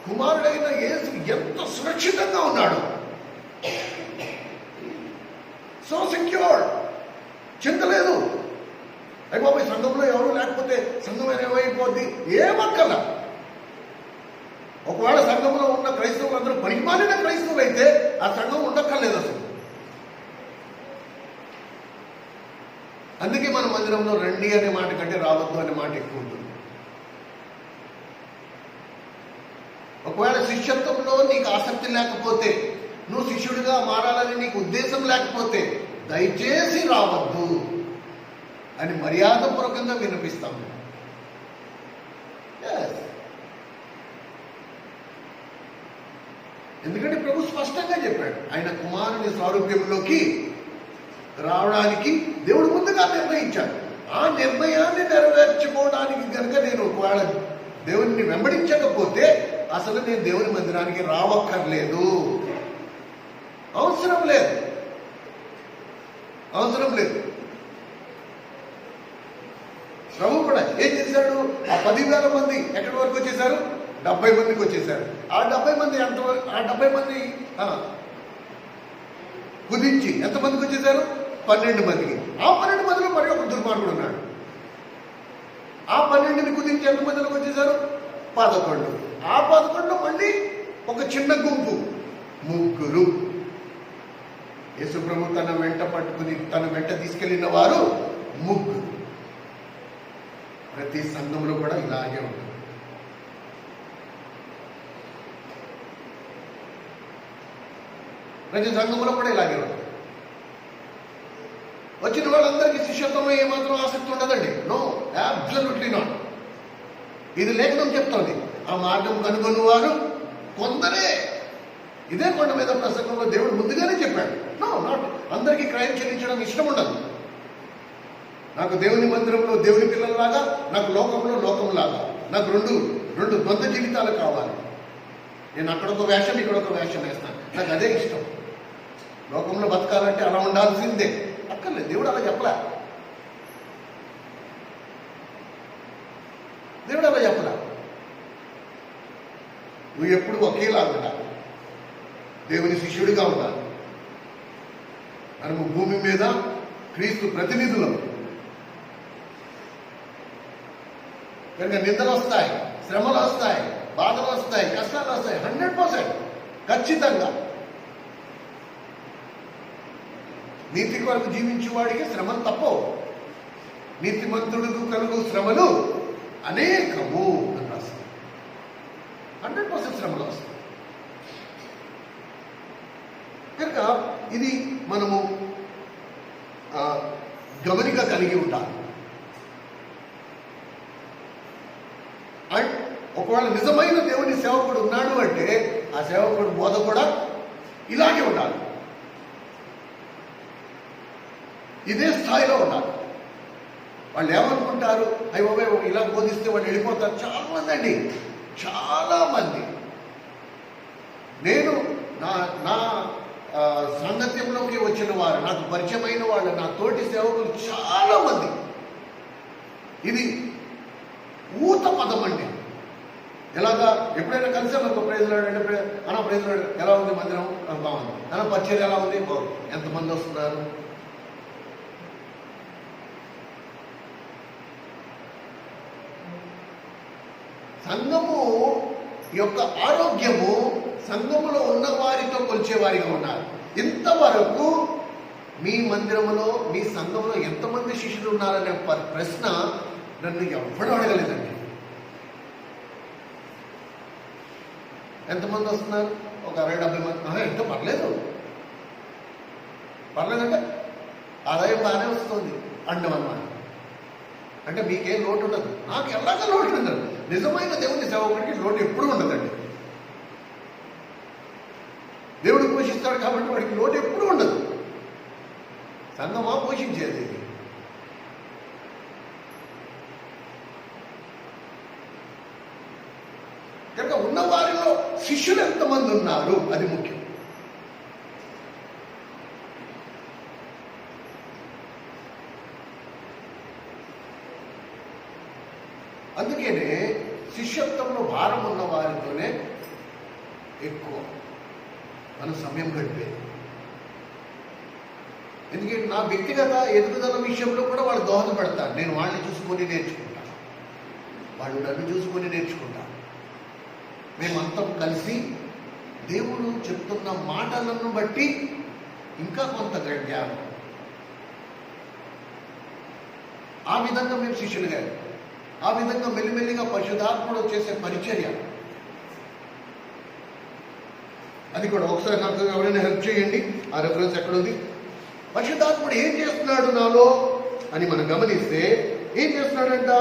కుమారుడైన యేసు ఎంత సురక్షితంగా ఉన్నాడు. సో సెక్యూర్డ్, చింత లేదు. అయిపోయి సంఘంలో ఎవరు లేకపోతే సంఘం ఏమైపోద్ది? ఏమక్కల. ఒకవేళ సంఘంలో ఉన్న క్రైస్తవులు అందరూ పనికిమాలిన క్రైస్తవులు అయితే ఆ సంఘం ఉండక్కర్లేదు అసలు. అందుకే మన మందిరంలో రండి అనే మాట కంటే రావద్దు అనే మాట ఎక్కువ ఉంటుంది. ఒకవేళ శిష్యత్వంలో నీకు ఆసక్తి లేకపోతే, నువ్వు శిష్యుడిగా మారాలని నీకు ఉద్దేశం లేకపోతే దయచేసి రావద్దు అని మర్యాదపూర్వకంగా వినిపిస్తాము. ఎందుకంటే ప్రభు స్పష్టంగా చెప్పాడు, ఆయన కుమారుని స్వారూప్యంలోకి రావడానికి దేవుడు ముందుగా నిర్ణయించాడు. ఆ నిర్ణయాన్ని నెరవేర్చుకోవడానికి కనుక నేను ఒకవేళ దేవుడిని వెంబడించకపోతే అసలు నేను దేవుని మందిరానికి రావక్కర్లేదు. అవసరం లేదు. ప్రభు కూడా ఏం చేశాడు? ఆ 10,000 మంది ఎక్కడి వరకు వచ్చేసారు? 70 మందికి వచ్చేసారు. ఆ 70 మంది కుదించి ఎంతమందికి వచ్చేసారు? 12 మందికి. ఆ 12 మందిలో మరి ఒక దుర్మార్గుడు ఉన్నాడు. ఆ 12ని కుదించి ఎంతమందిలోకి వచ్చేసారు? 11. ఆ 11లో మళ్ళీ ఒక చిన్న గుంపు, 3. యేసు ప్రభు తన వెంట పట్టుకుని తన వెంట తీసుకెళ్లిన వారు 3. ప్రతి సంఘంలో కూడా ఇలాగే ఉంటుంది. ప్రతి సంఘంలో కూడా ఇలాగే ఉంటుంది. వచ్చిన వాళ్ళందరికీ శిష్యత్వంలో ఏమాత్రం ఆసక్తి ఉండదండి. No, absolutely not. ఇది లేఖనం చెప్తోంది. ఆ మార్గం కనుగొని వారు కొందరే. ఇదే కొండ మీద ప్రసంగంలో దేవుడు ముందుగానే చెప్పాడు. నో, నాట్ అందరికీ క్రయం చెల్లించడం ఇష్టం ఉండదు. నాకు దేవుని మందిరంలో దేవుని పిల్లల్లాగా, నాకు లోకంలో లోకంలాగా, నాకు రెండు ద్వంద్వ జీవితాలు కావాలి. నేను అక్కడొక వేషం ఇక్కడొక వేషం వేస్తాను. నాకు అదే ఇష్టం. లోకంలో బతకాలంటే అలా ఉండాల్సిందే. అక్కర్లేదు, దేవుడు అలా చెప్పలా. నువ్వు ఎప్పుడు ఒకేలా ఉండాలి. దేవుని శిష్యుడిగా ఉండాలి. మనము భూమి మీద క్రీస్తు ప్రతినిధులం కనుక నిందలు వస్తాయి, శ్రమలు వస్తాయి, బాధలు వస్తాయి, కష్టాలు వస్తాయి. 100% ఖచ్చితంగా. నీతి కొరకు జీవించేవాడికి శ్రమలు తప్పవు. నీతిమంతుడుకు కలుగు శ్రమలు అనేకము అని రాస్తారు. 100% శ్రమలు వస్తాయి. కనుక ఇది మనము గమనిక కలిగి ఉండాలి. అండ్ ఒకవేళ నిజమైన దేవుని సేవకుడు ఉన్నాడు అంటే ఆ సేవకుడు బోధ కూడా ఇలాగే ఉండాలి. ఇదే స్థాయిలో ఉండాలి. వాళ్ళు ఏమనుకుంటారు, అయ్యో ఇలా బోధిస్తే వాళ్ళు వెళ్ళిపోతారు. చాలా మంది అండి, చాలా మంది. నేను నా సాంగత్యంలోకి వచ్చిన వారు, నాకు పరిచయమైన వాళ్ళు, నా తోటి సేవకులు చాలా మంది ఇది ఊత పదం అండి. ఎలాగా ఎప్పుడైనా కలిసాను ఒక ప్రైజ్లాడు అంటే అన్న ప్రైజ్లాడు ఎలా ఉంది మందిరం బాగుంది, అన్న పరిచయం ఎలా ఉంది బాగుంది, ఎంతమంది వస్తున్నారు. సంఘము యొక్క ఆరోగ్యము సంఘములో ఉన్న వారితో కొలిచేవారిగా ఉన్నారు. ఇంతవరకు మీ మందిరములో మీ సంఘంలో ఎంతమంది శిష్యులు ఉన్నారనే ప్రశ్న నన్ను ఎవ్వడూ అడగలేదండి. ఎంతమంది వస్తున్నారు? ఒక 60-70 మంది. ఎంతో పర్లేదంటే ఆదాయం బాగానే వస్తుంది అండం అన్నమాట. అంటే మీకేం లోటు ఉండదు, నాకు ఎలాగ లోటు ఉండదు. నిజమైన దేవుని సేవకుడికి లోటు ఎప్పుడూ ఉండదండి. దేవుడు పోషిస్తాడు కాబట్టి వాడికి లోటు ఎప్పుడూ ఉండదు. సంఘమా పోషించేది. కనుక ఉన్న వారిలో శిష్యులు ఎంతమంది ఉన్నారు అది ముఖ్యం. అందుకనే శిష్యత్వంలో భారం ఉన్న వారితోనే ఎక్కువ మన సమయం గడిపేది. ఎందుకంటే నా వ్యక్తిగత ఎదుగుదల విషయంలో కూడా వాళ్ళు దోహదపడతారు. నేను వాళ్ళని చూసుకొని నేర్చుకుంటాను, వాళ్ళు నన్ను చూసుకొని నేర్చుకుంటాను. మేమంతా కలిసి దేవుడు చెప్తున్న మాటలను బట్టి ఇంకా కొంత జ్ఞానం, ఆ విధంగా మేము శిష్యులుగా, ఆ విధంగా మెల్లిమెల్లిగా పరిశుద్ధాత్ముడు చేసే పరిచర్య. అది కూడా ఒకసారి నాకు ఎవరైనా హెల్ప్ చేయండి. ఆ రెఫరెన్స్ ఎక్కడుంది? పరిశుద్ధాత్ముడు ఏం చేస్తున్నాడు నాలో అని మనం గమనిస్తే ఏం చేస్తున్నాడంట?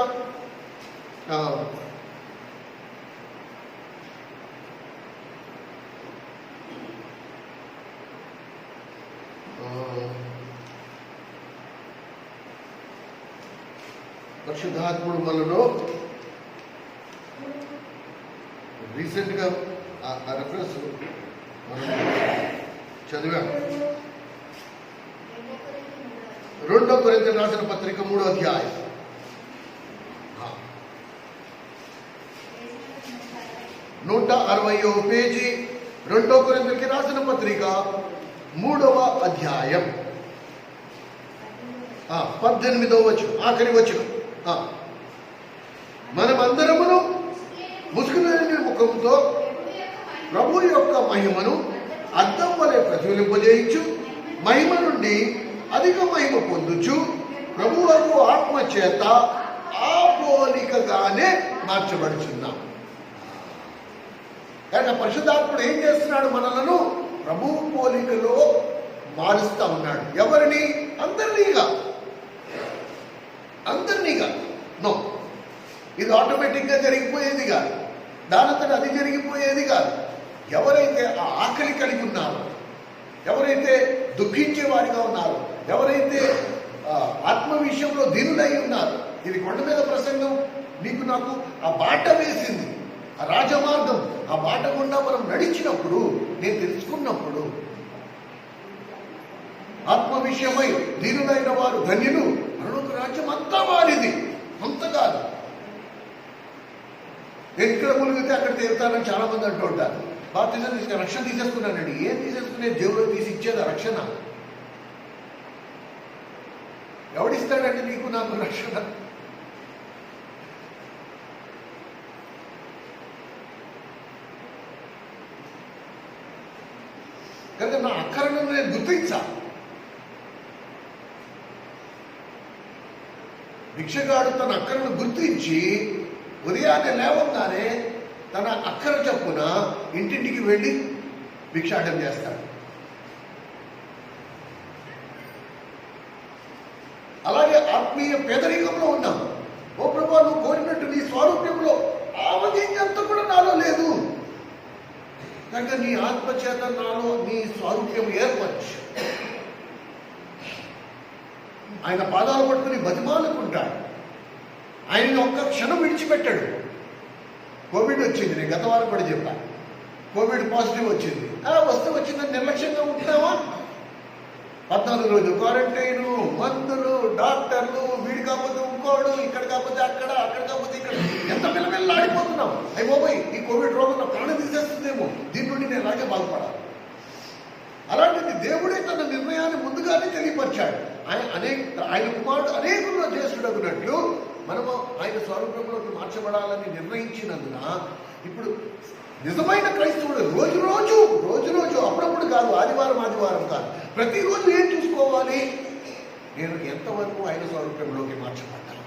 పరిశుద్ధాత్ముడు మనలో రీసెంట్గా ఆ రెఫరెన్స్ మనం చదివాం. 2 కొరింథీయులకు రాసిన పత్రిక 3వ అధ్యాయం 160వ పేజీ. 2 కొరింథీయులకు రాసిన పత్రిక 3వ అధ్యాయం 18వ వచనం, ఆఖరి వచనం. మనమందరమును ముసుగులేని ముఖంతో ప్రభు యొక్క మహిమను అద్దం వలె ప్రతిఫలింపజేయించు, మహిమ నుండి అధిక మహిమ పొందుచు ప్రభువు ఆత్మ చేత ఆ పోలికగానే మార్చబడుచున్నాం. కానీ పరిశుద్ధాత్ముడు ఏం చేస్తున్నాడు? మనలను ప్రభువు పోలికలో మారుస్తూ ఉన్నాడు. ఎవరిని? అందరినీగా నో, ఇది ఆటోమేటిక్గా జరిగిపోయేది కాదు, దానంతట అది జరిగిపోయేది కాదు. ఎవరైతే ఆ ఆకలి కలిగి ఉన్నారో, ఎవరైతే దుఃఖించే వారిగా ఉన్నారో, ఎవరైతే ఆత్మ విషయంలో దీనులై ఉన్నారు. ఇది కొండ మీద ప్రసంగం నీకు నాకు ఆ బాట వేసింది, ఆ రాజమార్గం. ఆ బాట గుండా మనం నడిచినప్పుడు, నేను తెలుసుకున్నప్పుడు, ఆత్మ విషయమై దీనులైన వారు ధన్యులు, పరలోక రాజ్యం అంతా వారిది, అంత కాదు. నేను ఇక్కడ మునిగితే అక్కడ తీరుతానని చాలా మంది అంటూ ఉంటారు. బాప్తిజం తీసుకుని రక్షణ తీసేసుకున్నానండి. ఏం తీసేసుకునే? దేవుడు తీసి ఇచ్చేది రక్షణ. ఎవడిస్తాడండి నీకు నాకు రక్షణ? కనుక నా అక్కరను నేను గుర్తించా. భిక్షగాడు తన అక్కరను గుర్తించి ఉదయాన్నే లేవగానే తన అక్కర చొప్పున ఇంటింటికి వెళ్ళి భిక్షాటం చేస్తాడు. అలాగే ఆత్మీయ పేదరికంలో ఉన్నాం. ఓ ప్రభా, నువ్వు కోరినట్టు నీ స్వరూప్యంలో ఆవగింజంత కూడా నాలో లేదు కనుక నీ ఆత్మచేత నాలో నీ స్వరూప్యం ఏర్పరచు. ఆయన పాదాలు పట్టుకుని బతిమాలుకుంటాడు. ఆయనని ఒక్క క్షణం విడిచిపెట్టాడు. కోవిడ్ వచ్చింది, నేను గత వారం కూడా చెప్పాను. కోవిడ్ పాజిటివ్ వచ్చింది. వస్తే వచ్చిందని నిర్లక్ష్యంగా ఉంటున్నావా? 14 రోజులు క్వారంటైను, మందులు, డాక్టర్లు, వీడి కాకపోతే ఇంకోడు, ఇక్కడ కాకపోతే అక్కడ, అక్కడ కాకపోతే ఇక్కడ, ఎంత పిల్లపిల్లాడిపోతున్నాం. అయిపోయి ఈ కోవిడ్ రోగం నా ప్రాణం తీసేస్తుందేమో, దీని నుండి నేను అలాగే బాగుపడాలి. అలాంటిది దేవుడే తన నిర్ణయాన్ని ముందుగానే తెలియపరిచాడు. ఆయన కుమారుడు అనేకుల్లో జ్యేష్ఠుడగునట్లు మనము ఆయన స్వరూపంలోకి మార్చబడాలని నిర్ణయించినందున ఇప్పుడు నిజమైన క్రైస్తవుడు రోజు రోజు అప్పుడప్పుడు కాదు, ఆదివారం కాదు, ప్రతిరోజు ఏం చూసుకోవాలి? నేను ఎంతవరకు ఆయన స్వరూపంలోకి మార్చబడ్డాను,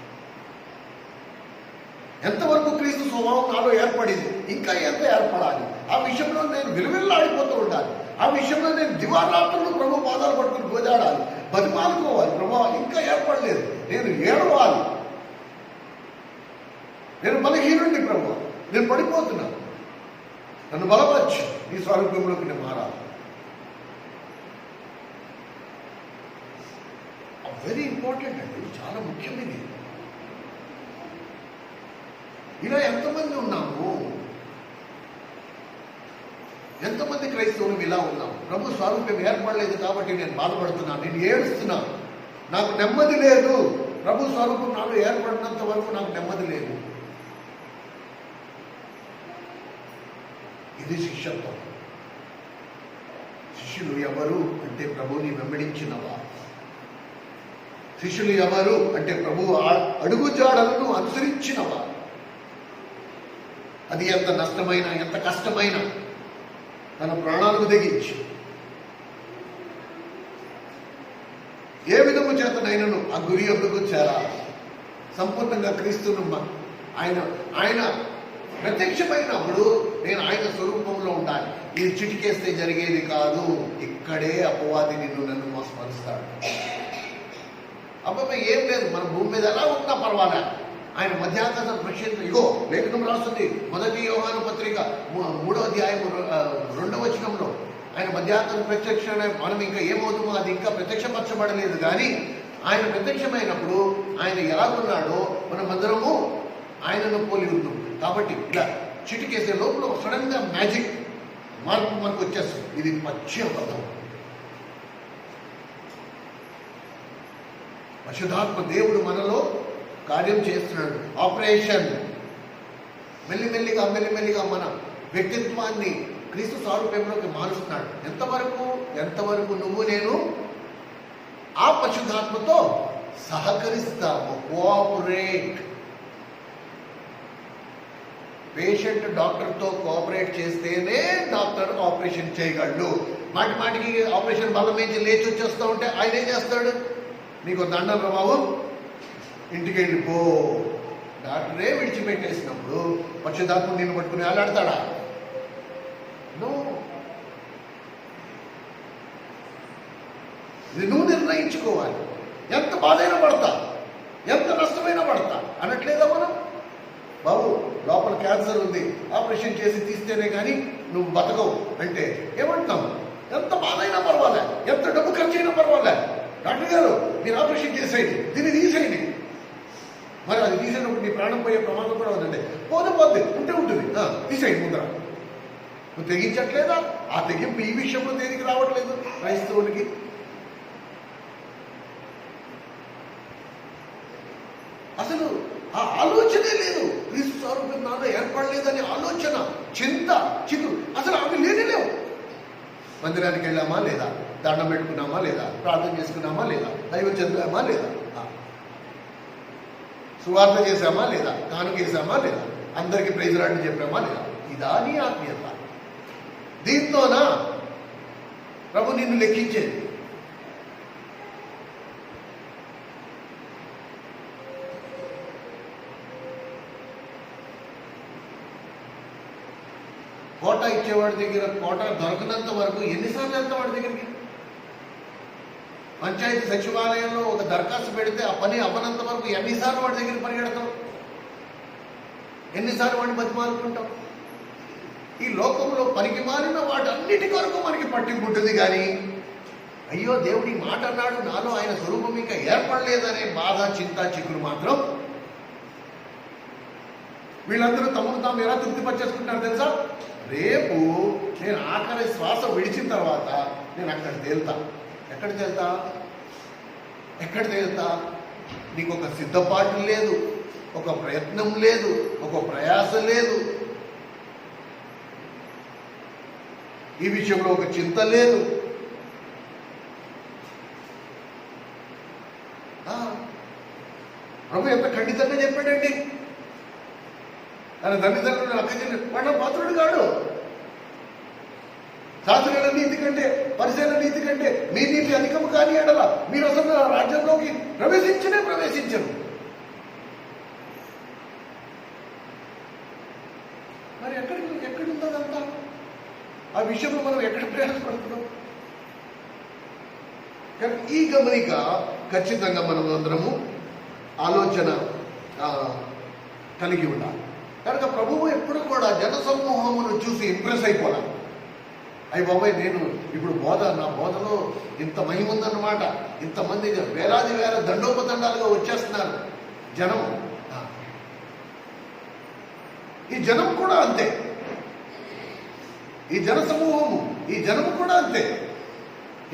ఎంతవరకు క్రీస్తు స్వభావం నాలో ఏర్పడింది, ఇంకా ఎంత ఏర్పడాలి? ఆ విషయంలో నేను విలువెల్లాడిపోతూ ఉండాలి. ఆ విషయంలో నేను దివారాత్రులు ప్రభు పాదాలు పట్టుకుని గోజాడాలి, బతిమాలుకోవాలి. ప్రభు ఇంకా ఏర్పడలేదు, నేను ఏడవాలి, నేను బలహీనుండి ప్రభు, నేను పడిపోతున్నాను, నన్ను బలపరచు, నీ స్వరూపంలోకి నేను మారాలి. వెరీ ఇంపార్టెంట్ అండి, చాలా ముఖ్యమైనది. ఇలా ఎంతమంది ఉన్నాము, ఎంతమంది క్రైస్తవులు ఇలా ఉన్నాము? ప్రభు స్వరూపం ఏర్పడలేదు కాబట్టి నేను బాధపడుతున్నాను, నేను ఏడుస్తున్నాను, నాకు నెమ్మది లేదు. ప్రభు స్వరూపం నాలో ఏర్పడినంత వరకు నాకు నెమ్మది లేదు. ఇది శిష్యత్వం. శిష్యులు ఎవరు అంటే ప్రభువుని వెంబడించినవా? శిష్యులు ఎవరు అంటే ప్రభువు అడుగుజాడలను అనుసరించినవా? అది ఎంత నష్టమైన, ఎంత కష్టమైన తన ప్రాణాలకు తెగించి ఏ విధము చేతనైనను ఆ గురి ఎందుకు చేరాలి. సంపూర్ణంగా క్రీస్తును ఆయన ప్రత్యక్షమైనప్పుడు నేను ఆయన స్వరూపంలో ఉండాలి. ఇది చిటికేస్తే జరిగేది కాదు. ఇక్కడే అపవాది నన్ను మోసపరుస్తాడు. అబ్బాయి ఏం లేదు, మన భూమి మీద ఎలా ఉన్నా పర్వాలే, ఆయన మధ్యాకాశం ప్రక్షేత్ర. ఇగో లేఖనం రాస్తుంది, 1 యోహాను పత్రిక 3వ అధ్యాయం 2వ వచనంలో ఆయన మధ్యాకాశం ప్రత్యక్ష. మనం ఇంకా ఏమవుతుందో అది ఇంకా ప్రత్యక్షపరచబడలేదు, కానీ ఆయన ప్రత్యక్షమైనప్పుడు ఆయన ఎలాగున్నాడో మనమందరము ఆయనను పోలి ఉన్నాం. కాబట్టి ఇలా చిటికేసే లోపల సడన్ గా మ్యాజిక్ మార్పు మనకు వచ్చేస్తుంది. ఇది పచ్చి అబద్ధం. పరిశుద్ధాత్మ దేవుడు మనలో కార్యం చేస్తున్నాడు. ఆపరేషన్ మెల్లిమెల్లిగా మన వ్యక్తిత్వాన్ని క్రీస్తు స్వరూపంలోకి మారుస్తున్నాడు. ఎంతవరకు నువ్వు నేను ఆ పరిశుద్ధాత్మతో సహకరిస్తాము. కోఆపరేట్. పేషెంట్ డాక్టర్తో కోఆపరేట్ చేస్తేనే డాక్టర్ ఆపరేషన్ చేయగలడు. మాటికి ఆపరేషన్ బల్ల నుంచి లేచి వచ్చేస్తూ ఉంటే ఆయన ఏం చేస్తాడు? నీకు దండం ప్రభావం, ఇంటికి వెళ్ళిపో. డాక్టరే విడిచిపెట్టేసినప్పుడు పరిశుద్ధాత్మ నిన్ను పట్టుకుని ఆలాడతాడా? నో. ఇది నువ్వు నిర్ణయించుకోవాలి. ఎంత బాధైనా పడతా, ఎంత నష్టమైనా పడతా అనట్లేదా మనం? బాబు లోపల క్యాన్సర్ ఉంది, ఆపరేషన్ చేసి తీస్తేనే కానీ నువ్వు బతకవు అంటే ఏమంటాం? ఎంత బాధైనా పర్వాలే, ఎంత డబ్బు ఖర్చు అయినా పర్వాలే, డాక్టర్ గారు మీరు ఆపరేషన్ చేసేయండి, దీన్ని తీసేయండి. మరి అది తీసేటప్పుడు నీ ప్రాణం పోయే ప్రమాదం కూడా ఉందండి. పోతే ఉంటుంది, తీసేయండి ముందర. నువ్వు తెగించట్లేదా? ఆ తెగింపు ఈ విషయంలో దేనికి రావట్లేదు క్రైస్తవునికి? అసలు ఆ ఆలోచనే లేదు. క్రీస్తు స్వరూపం నాలో ఏర్పడలేదనే ఆలోచన, చింత, చిగురు అసలు అవి లేనేలేవు. మందిరానికి వెళ్ళామా లేదా, దండం పెట్టుకున్నామా లేదా, ప్రార్థన చేసుకున్నామా లేదా, దైవం చదివామా లేదా, సువార్త చేశామా లేదా, కానుకేసామా లేదా, అందరికీ ప్రైజ్ రాండి చెప్పామా లేదా? ఇదా నీ ఆత్మీయత? దీంతోనా ప్రభు నిన్ను లెక్కించేది? కోట ఇచ్చేవాడి దగ్గర కోట దొరకనంత వరకు ఎన్నిసార్లు వెళ్తాం వాడి దగ్గరికి? పంచాయతీ సచివాలయంలో ఒక దరఖాస్తు పెడితే ఆ పని అవ్వనంత వరకు ఎన్నిసార్లు వాడి దగ్గర పరిగెడతాం? ఎన్నిసార్లు వాడిని బతిమాలుకుంటాం? ఈ లోకంలో పనికి మారిన వాటన్నిటి కొరకు మనకి పట్టింపు ఉంటుంది, కానీ అయ్యో దేవుడి మాట అన్నాడు, నాలో ఆయన స్వరూపం ఇంకా ఏర్పడలేదనే బాధ, చింత, చిక్కులు మాత్రం వీళ్ళందరూ తమను తాము ఎలా తృప్తిపరిచేసుకుంటున్నారు తెలుసా? రేపు నేను ఆఖరి శ్వాస విడిచిన తర్వాత నేను అక్కడ తేలుతా. ఎక్కడ తేలుతా? నీకు ఒక సిద్ధపాటు లేదు, ఒక ప్రయత్నం లేదు, ఒక ప్రయాస లేదు, ఈ విషయంలో ఒక చింత లేదు. ప్రభు ఎంత ఖండితంగా చెప్పాడండి. ఆయన తల్లిదండ్రులు అక్కచెల్లి వాళ్ళ పాత్రుడు కాడు. శాస్త్రుల నీతి కంటే, పరిశీలన నీతి కంటే మీ నీతి అధికము కానీ ఎడల మీరు అసలు రాజ్యంలోకి ప్రవేశించరు. మరి ఎక్కడుందంతా? ఆ విషయంలో మనం ఎక్కడ ప్రయాసపడుతున్నాం? కానీ ఈ గమనిక ఖచ్చితంగా మనం అందరము ఆలోచన కలిగి ఉండాలి. కనుక ప్రభువు ఎప్పుడు కూడా జనసమూహమును చూసి ఇంప్రెస్ అయిపోవాలి. అయ్యి బాబాయ్, నేను ఇప్పుడు నా బోధలో ఇంత మహిమ ఉందన్నమాట, ఇంతమంది వేలాది వేల దండోపదండాలుగా వచ్చేస్తున్నారు జనం. ఈ జనం కూడా అంతే, ఈ జన సమూహము, ఈ జనము కూడా అంతే.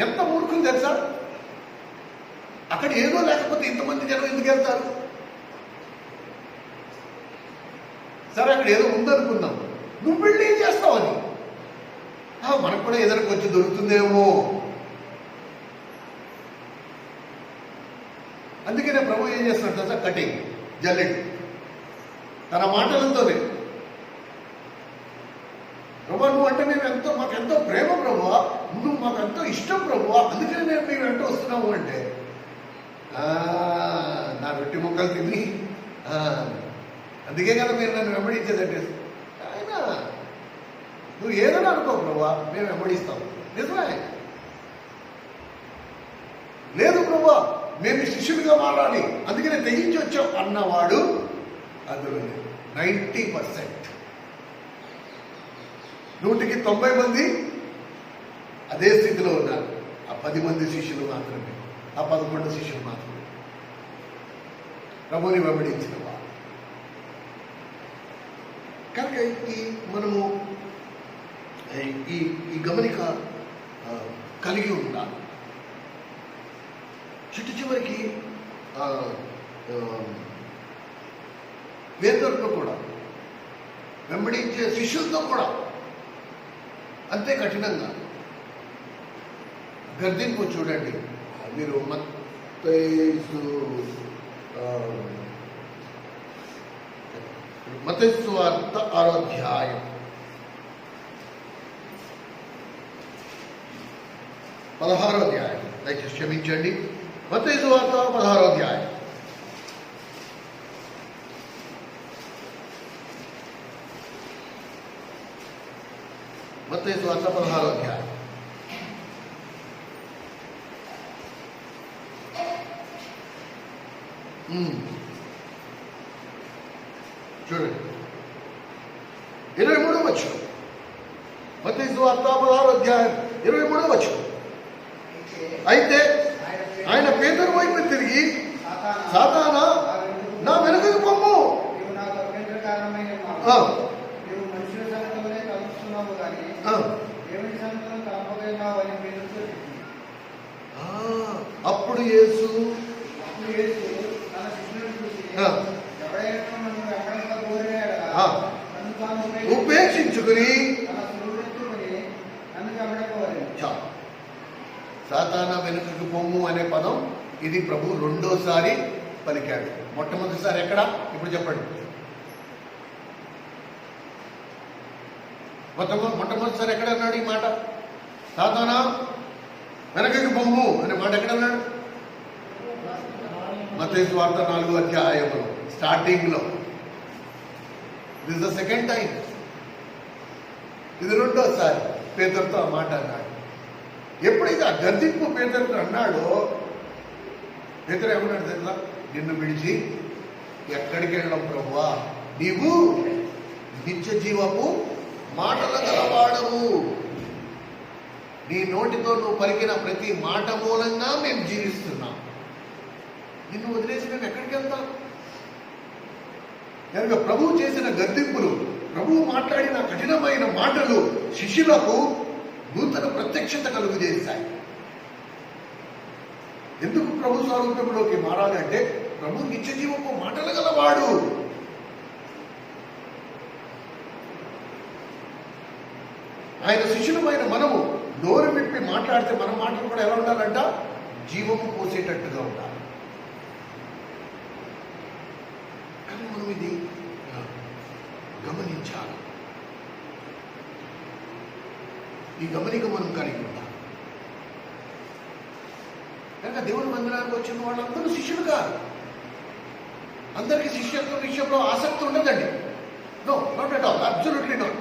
ఎంత మూర్ఖులు తెలుసా? అక్కడ ఏదో లేకపోతే ఇంతమంది జనం ఎందుకు వెళ్తారు? సరే, అక్కడ ఏదో ఉందనుకుందాం, నువ్వు వెళ్ళి ఏం చేస్తావని. మనకు కూడా ఏదైనా కొంచెం దొరుకుతుందేమో. అందుకనే ప్రభు ఏం చేస్తున్నాడు తెలుసా? కటింగ్, జల్లెడు తన మాటలతోనే. ప్రభు, నువ్వు అంటే మాకెంతో ప్రేమ ప్రభువా, నువ్వు మాకెంతో ఇష్టం ప్రభువా, అందుకనే మేము మీ వెంట వస్తున్నాము అంటే, నా రొట్టె ముక్కలు తిని అందుకే కదా మీరు నన్ను వెంబడించేదంటే, ఆయన నువ్వు ఏదైనా అనుకో ప్రభువా, మేము వెంబడిస్తాం. నిజమే. లేదు ప్రభువా, మేము శిష్యుడిగా మారాలి, అందుకనే తెగించి వచ్చాం అన్నవాడు అందులో 90%, 100కి 90 మంది అదే స్థితిలో ఉన్నారు. ఆ 10 మంది శిష్యులు మాత్రమే, ఆ 11 శిష్యులు మాత్రమే ప్రభుని వెంబడించిన వారు. కనుక మనము ఈ గమనిక కలిగి ఉండాలి. చివరికి పేతురుతో కూడా, వెంబడించే శిష్యులతో కూడా అంతే కఠినంగా గర్దింపు. చూడండి, మీరు మత్తయి సువార్త 6వ అధ్యాయం 16వ అధ్యాయం, దయచేసి క్షమించండి. మత్తయి సువార్త 16వ అధ్యాయం. మత్తయి సువార్త 16వ అధ్యాయం. చూడండి, 23వ వచనం. మత్తయి సువార్త 16వ అధ్యాయం 23వ వచనం. అయితే ఆయన పేతురు వైపు తిరిగి, సాతానా, నా వెనుకకు పొమ్ము. అప్పుడు యేసు ఉపేక్షించుకుని, సాతానా వెనుకకు పొమ్ము అనే పదం ఇది ప్రభు రెండోసారి పలికాడు. మొట్టమొదటిసారి ఎక్కడ? ఇప్పుడు చెప్పండి. మొట్టమొదటిసారి ఎక్కడ అన్నాడు ఈ మాట? సాతానా వెనకకు పొమ్ము అనే మాట ఎక్కడ అన్నాడు? మత్తయి సువార్త 4వ అధ్యాయంలో స్టార్టింగ్ లో. This the second time. ఇది రెండోసారి పేతురుతో ఆ మాట అన్నాడు. ఎప్పుడైతే ఆ గర్దింపు పేతురుతో అన్నాడో, పేతురు ఏమన్నాడు తెలుసా? నిన్ను విడిచి ఎక్కడికి వెళ్ళడం ప్రభువా, నీవు నిత్య జీవపు మాటల గలవాడవు. నీ నోటితో నువ్వు పలికిన ప్రతి మాట మూలంగా మేము జీవిస్తున్నాం. నిన్ను వదిలేసి మేము ఎక్కడికి వెళ్తాం? కనుక ప్రభువు చేసిన గద్దింపులు, ప్రభువు మాట్లాడిన కఠినమైన మాటలు శిష్యులకు నూతన ప్రత్యక్షత కలుగు చేశాయి. ఎందుకు ప్రభు స్వరూపంలోకి మారాలి అంటే ప్రభు నిత్యజీవపు మాటలు గలవాడు. ఆయన శిష్యులమైన మనము నోరు విప్పి మాట్లాడితే మన మాటలు కూడా ఎలా ఉండాలంట? జీవము పోసేటట్టుగా ఉండాలి. కానీ మనం ఇది గమనించాలి. ఈ గమనిక మనం కలిగి ఉండాలి. కనుక దేవుని మందిరానికి వచ్చిన వాళ్ళందరూ శిష్యులు కాదు. అందరికీ శిష్యత్వం విషయంలో ఆసక్తి ఉండదండి. No, not at all, absolutely not.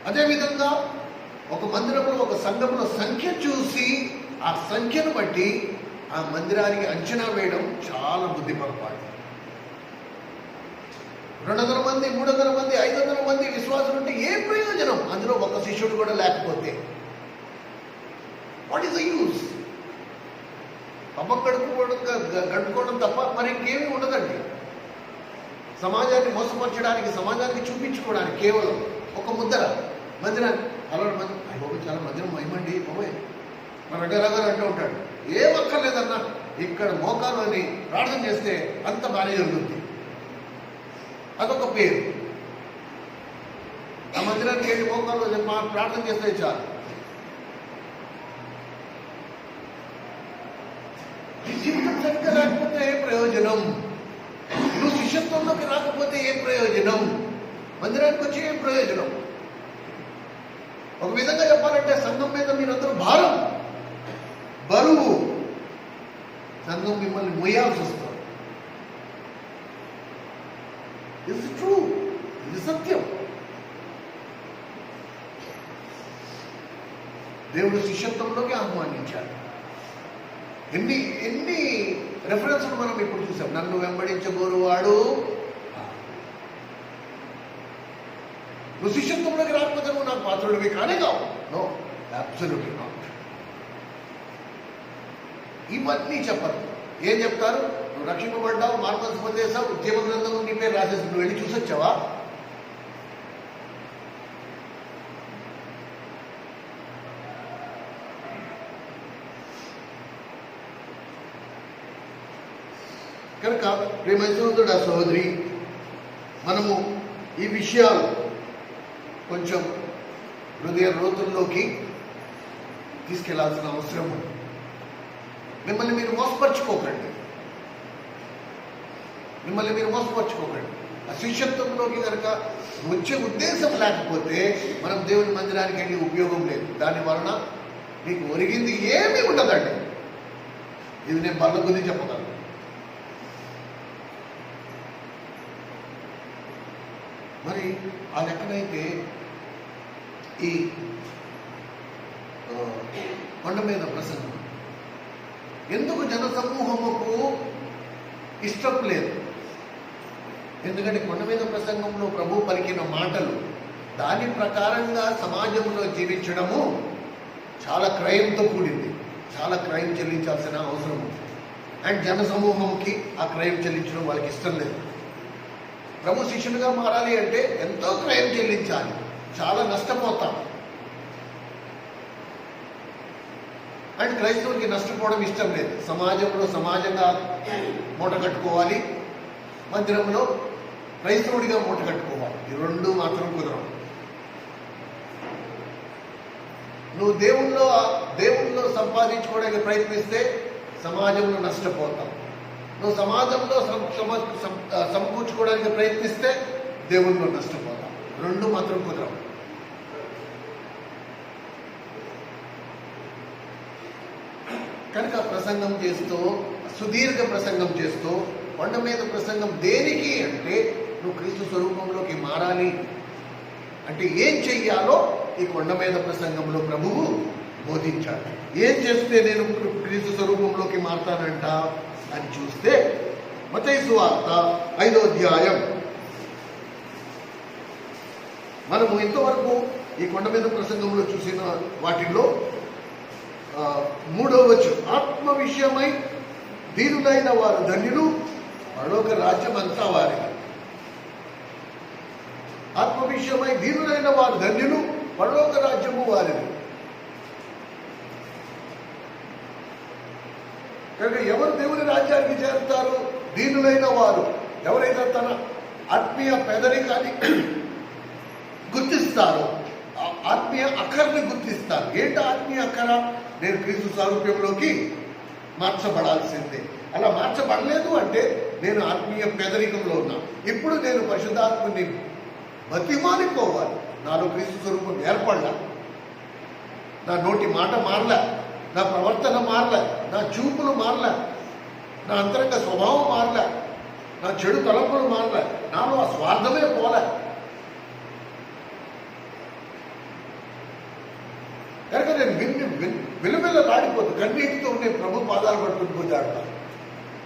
అదేవిధంగా ఒక మందిరంలో, ఒక సంఘంలో సంఖ్య చూసి ఆ సంఖ్యను బట్టి ఆ మందిరానికి అంచనా వేయడం చాలా బుద్ధి పొరపాటు. 200 మంది, 300 మంది, 500 మంది విశ్వాసులు ఉంటే ఏ ప్రయోజనం? అందులో ఒక శిష్యుడు కూడా లేకపోతే వాట్ ఈస్ ద యూస్? గడుపుకోవడం తప్ప మరి ఇంకేమీ ఉండదండి. సమాజాన్ని మోసపరచడానికి, సమాజానికి చూపించుకోవడానికి కేవలం ఒక ముద్దర మందిరాన్ని అలా మంది బాబు చాలా మందిరం మహిమండి బాబోయ్ మన రకరకాలు అంటూ ఉంటాడు. ఏం అక్కర్లేదన్నా, ఇక్కడ మోకాలు అని ప్రార్థన చేస్తే అంత బాగానే జరుగుతుంది. అదొక పేరు. ఆ మందిరానికి వెళ్ళి మోకాలు ప్రార్థన చేస్తే చాలు. ఈ జీవితం సరిగ్గా రాకపోతే ఏ ప్రయోజనం? నువ్వు శిష్యత్వంలోకి రాకపోతే ఏ ప్రయోజనం? మందిరానికి వచ్చి ఏం ప్రయోజనం? ఒక విధంగా చెప్పాలంటే సంఘం మీద మీరందరూ భారం, బరువు. సంఘం మిమ్మల్ని మొయ్యాల్సి వస్తుంది. ఇది ట్రూ, ఇది సత్యం. దేవుడు శిష్యత్వంలోకి ఆహ్వానించాడు. ఎన్ని రెఫరెన్స్లు మనం ఇప్పుడు చూసాం. నన్ను వెంబడించబోరువాడు. నువ్వు శిష్యత్వంలోకి రాకపోతే నువ్వు నాకు పాత్రుడివి కానే కావు. No, absolutely not. ఇవన్నీ చెప్పరు. ఏం చెప్తారు? నువ్వు రక్షింపబడ్డావు, మార్మల్స్ పొందేసావు, జీవ గ్రంథం నీ పేరు రాసేసి నువ్వు వెళ్ళి చూసొచ్చావా? కనుక ప్రేమ సోదరుడా, సహోదరి, మనము ఈ విషయాలు కొంచెం హృదయ లోతుల్లోకి తీసుకెళ్లాల్సిన అవసరం ఉంది. మిమ్మల్ని మీరు మోసపరుచుకోకండి. ఆ శిష్యత్వంలోకి కనుక వచ్చే ఉద్దేశం లేకపోతే మనం దేవుని మందిరానికి వెళ్ళి ఉపయోగం లేదు. దాని వలన మీకు ఒరిగింది ఏమీ ఉండదండి. ఇది నేను బల్ల గురించి చెప్పగలను. మరి ఆ లెక్కనైతే ఈ కొండ మీద ప్రసంగం ఎందుకు జనసమూహముకు ఇష్టం లేదు? ఎందుకంటే కొండ మీద ప్రసంగంలో ప్రభు పలికిన మాటలు, దాని ప్రకారంగా సమాజంలో జీవించడము చాలా క్రయంతో కూడింది. చాలా క్రయం చెల్లించాల్సిన అవసరం ఉంది. అండ్ జనసమూహంకి ఆ క్రయం చెల్లించడం వాళ్ళకి ఇష్టం లేదు. ప్రభు శిష్యులుగా మారాలి అంటే ఎంతో క్రయం చెల్లించాలి. చాలా నష్టపోతాం. అండ్ క్రైస్తవులకి నష్టపోవడం ఇష్టం లేదు. సమాజంగా మూట కట్టుకోవాలి, మందిరంలో క్రైస్తవుడిగా మూట కట్టుకోవాలి. ఈ రెండు మాత్రం కుదరవు. నువ్వు దేవుల్లో సంపాదించుకోవడానికి ప్రయత్నిస్తే సమాజంలో నష్టపోతావు. నువ్వు సమాజంలో సమకూర్చుకోవడానికి ప్రయత్నిస్తే దేవుల్లో నష్టపోతావు. రెండు మాత్రం కుదరవు. కనుక ప్రసంగం చేస్తూ, సుదీర్ఘ ప్రసంగం చేస్తూ, కొండ మీద ప్రసంగం దేనికి అంటే నువ్వు క్రీస్తు స్వరూపంలోకి మారాలి అంటే ఏం చెయ్యాలో ఈ కొండ మీద ప్రసంగంలో ప్రభువు బోధించాడు. ఏం చేస్తే నేను క్రీస్తు స్వరూపంలోకి మారతానంట అని చూస్తే మత్తయి సువార్త 5వ అధ్యాయం మనము ఇంతవరకు ఈ కొండ మీద ప్రసంగంలో చూసిన వాటిల్లో 3వ వచనం, ఆత్మ విషయమై దీనులైన వారు ధన్యులు, పరలోక రాజ్యం అంతా వారిది. ఆత్మ విషయమై దీనులైన వారు ధన్యులు, పరలోక రాజ్యము వారిది. కనుక ఎవరు దేవుని రాజ్యానికి చేరుతారు? దీనులైన వారు. ఎవరైతే తన ఆత్మీయ పేదరికాన్ని గుర్తిస్తారో, ఆత్మీయ అక్కర్ని గుర్తిస్తారు. ఏంటి ఆత్మీయ అక్కర? నేను క్రీస్తు సారూప్యంలోకి మార్చబడాల్సిందే. అలా మార్చబడలేదు అంటే నేను ఆత్మీయ పేదరికంలో ఉన్నా. ఇప్పుడు నేను పరిశుద్ధాత్మని బతిమాలిపోవాలి. నాలో క్రీస్తు స్వరూపం ఏర్పడలా, నా నోటి మాట మారలే, నా ప్రవర్తన మారలే, నా చూపులు మారలే, నా అంతరంగ స్వభావం మారలే, నా చెడు తలంపులు మారలే, నాలో ఆ స్వార్థమే పోలే. కనుక నేను విలువెల్ల రాడిపోతు కన్నీటితో ఉండే ప్రభు పాదాలు పట్టుకుని పోతాడు.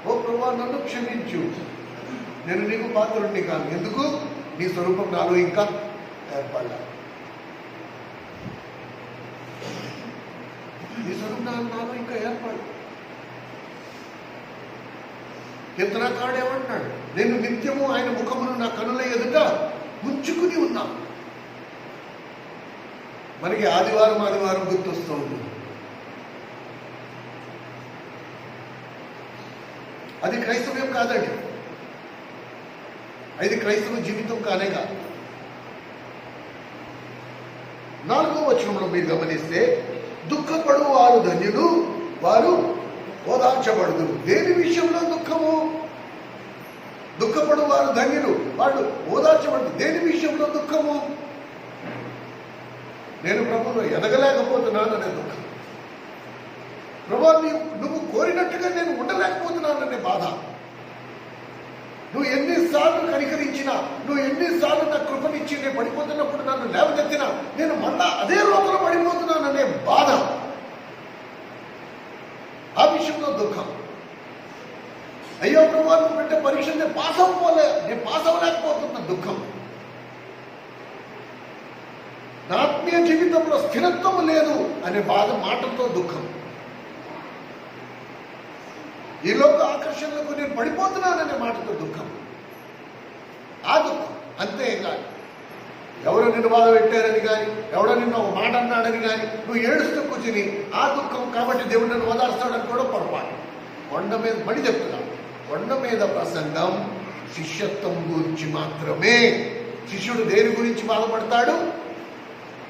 ఓ ప్రభు, నన్ను క్షమించు, నేను నీకు పాత్రుడిని కాను. ఎందుకు? నీ స్వరూపం నాలో ఇంకా ఏర్పడలా. నీ స్వరూపం నాలో ఇంకా ఏర్పడలా. కీర్తనకారుడు ఏమంటున్నాడు? నేను నిత్యము ఆయన ముఖమును నా కనుల ఎదుట ముంచుకుని ఉన్నా. మనకి ఆదివారం గుర్తొస్తూ ఉంటుంది. అది క్రైస్తవ్యం కాదండి, అది క్రైస్తవ జీవితం కానే కాదు. 4వ వచనంలో మీరు గమనిస్తే, దుఃఖపడు వారు ధన్యులు, వారు ఓదార్చబడుదురు. దేని విషయంలో దుఃఖము? దుఃఖపడు వారు ధన్యులు, వాళ్ళు ఓదార్చబడుదు. దేని విషయంలో దుఃఖము? నేను ప్రభువులో ఎదగలేకపోతున్నాను అనే దుఃఖం. ప్రభు, నువ్వు కోరినట్టుగా నేను ఉండలేకపోతున్నాననే బాధ. నువ్వు ఎన్నిసార్లు కనికరించినా, నువ్వు ఎన్నిసార్లు నా కృపనిచ్చి నేను పడిపోతున్నప్పుడు నన్ను లేవనెత్తినా, నేను మళ్ళా అదే రోజులో పడిపోతున్నాననే బాధ. ఆ విషయంలో దుఃఖం. అయ్యో ప్రభు, నువ్వు పెట్టే పరీక్ష నేను పాస్ అవ్వలేకపోతున్న దుఃఖం. నా ఆత్మీయ జీవితంలో స్థిరత్వం లేదు అనే బాధ, మాటలతో దుఃఖం. ఈ లోక ఆకర్షణలకు నేను పడిపోతున్నాననే మాటతో దుఃఖం. ఆ దుఃఖం అంతేగాని ఎవరో నిన్ను బాధ పెట్టారని కానీ, ఎవడో నిన్ను ఒక మాట అన్నాడని కానీ నువ్వు ఏడుస్తూ కూర్చుని ఆ దుఃఖం కాబట్టి దేవుడు నన్ను ఓదార్స్తాడని కూడా పొరపాటు. కొండ మీద మడి చెప్తున్నా, కొండ మీద ప్రసంగం శిష్యత్వం గురించి మాత్రమే. శిష్యుడు దేని గురించి బాధపడతాడు?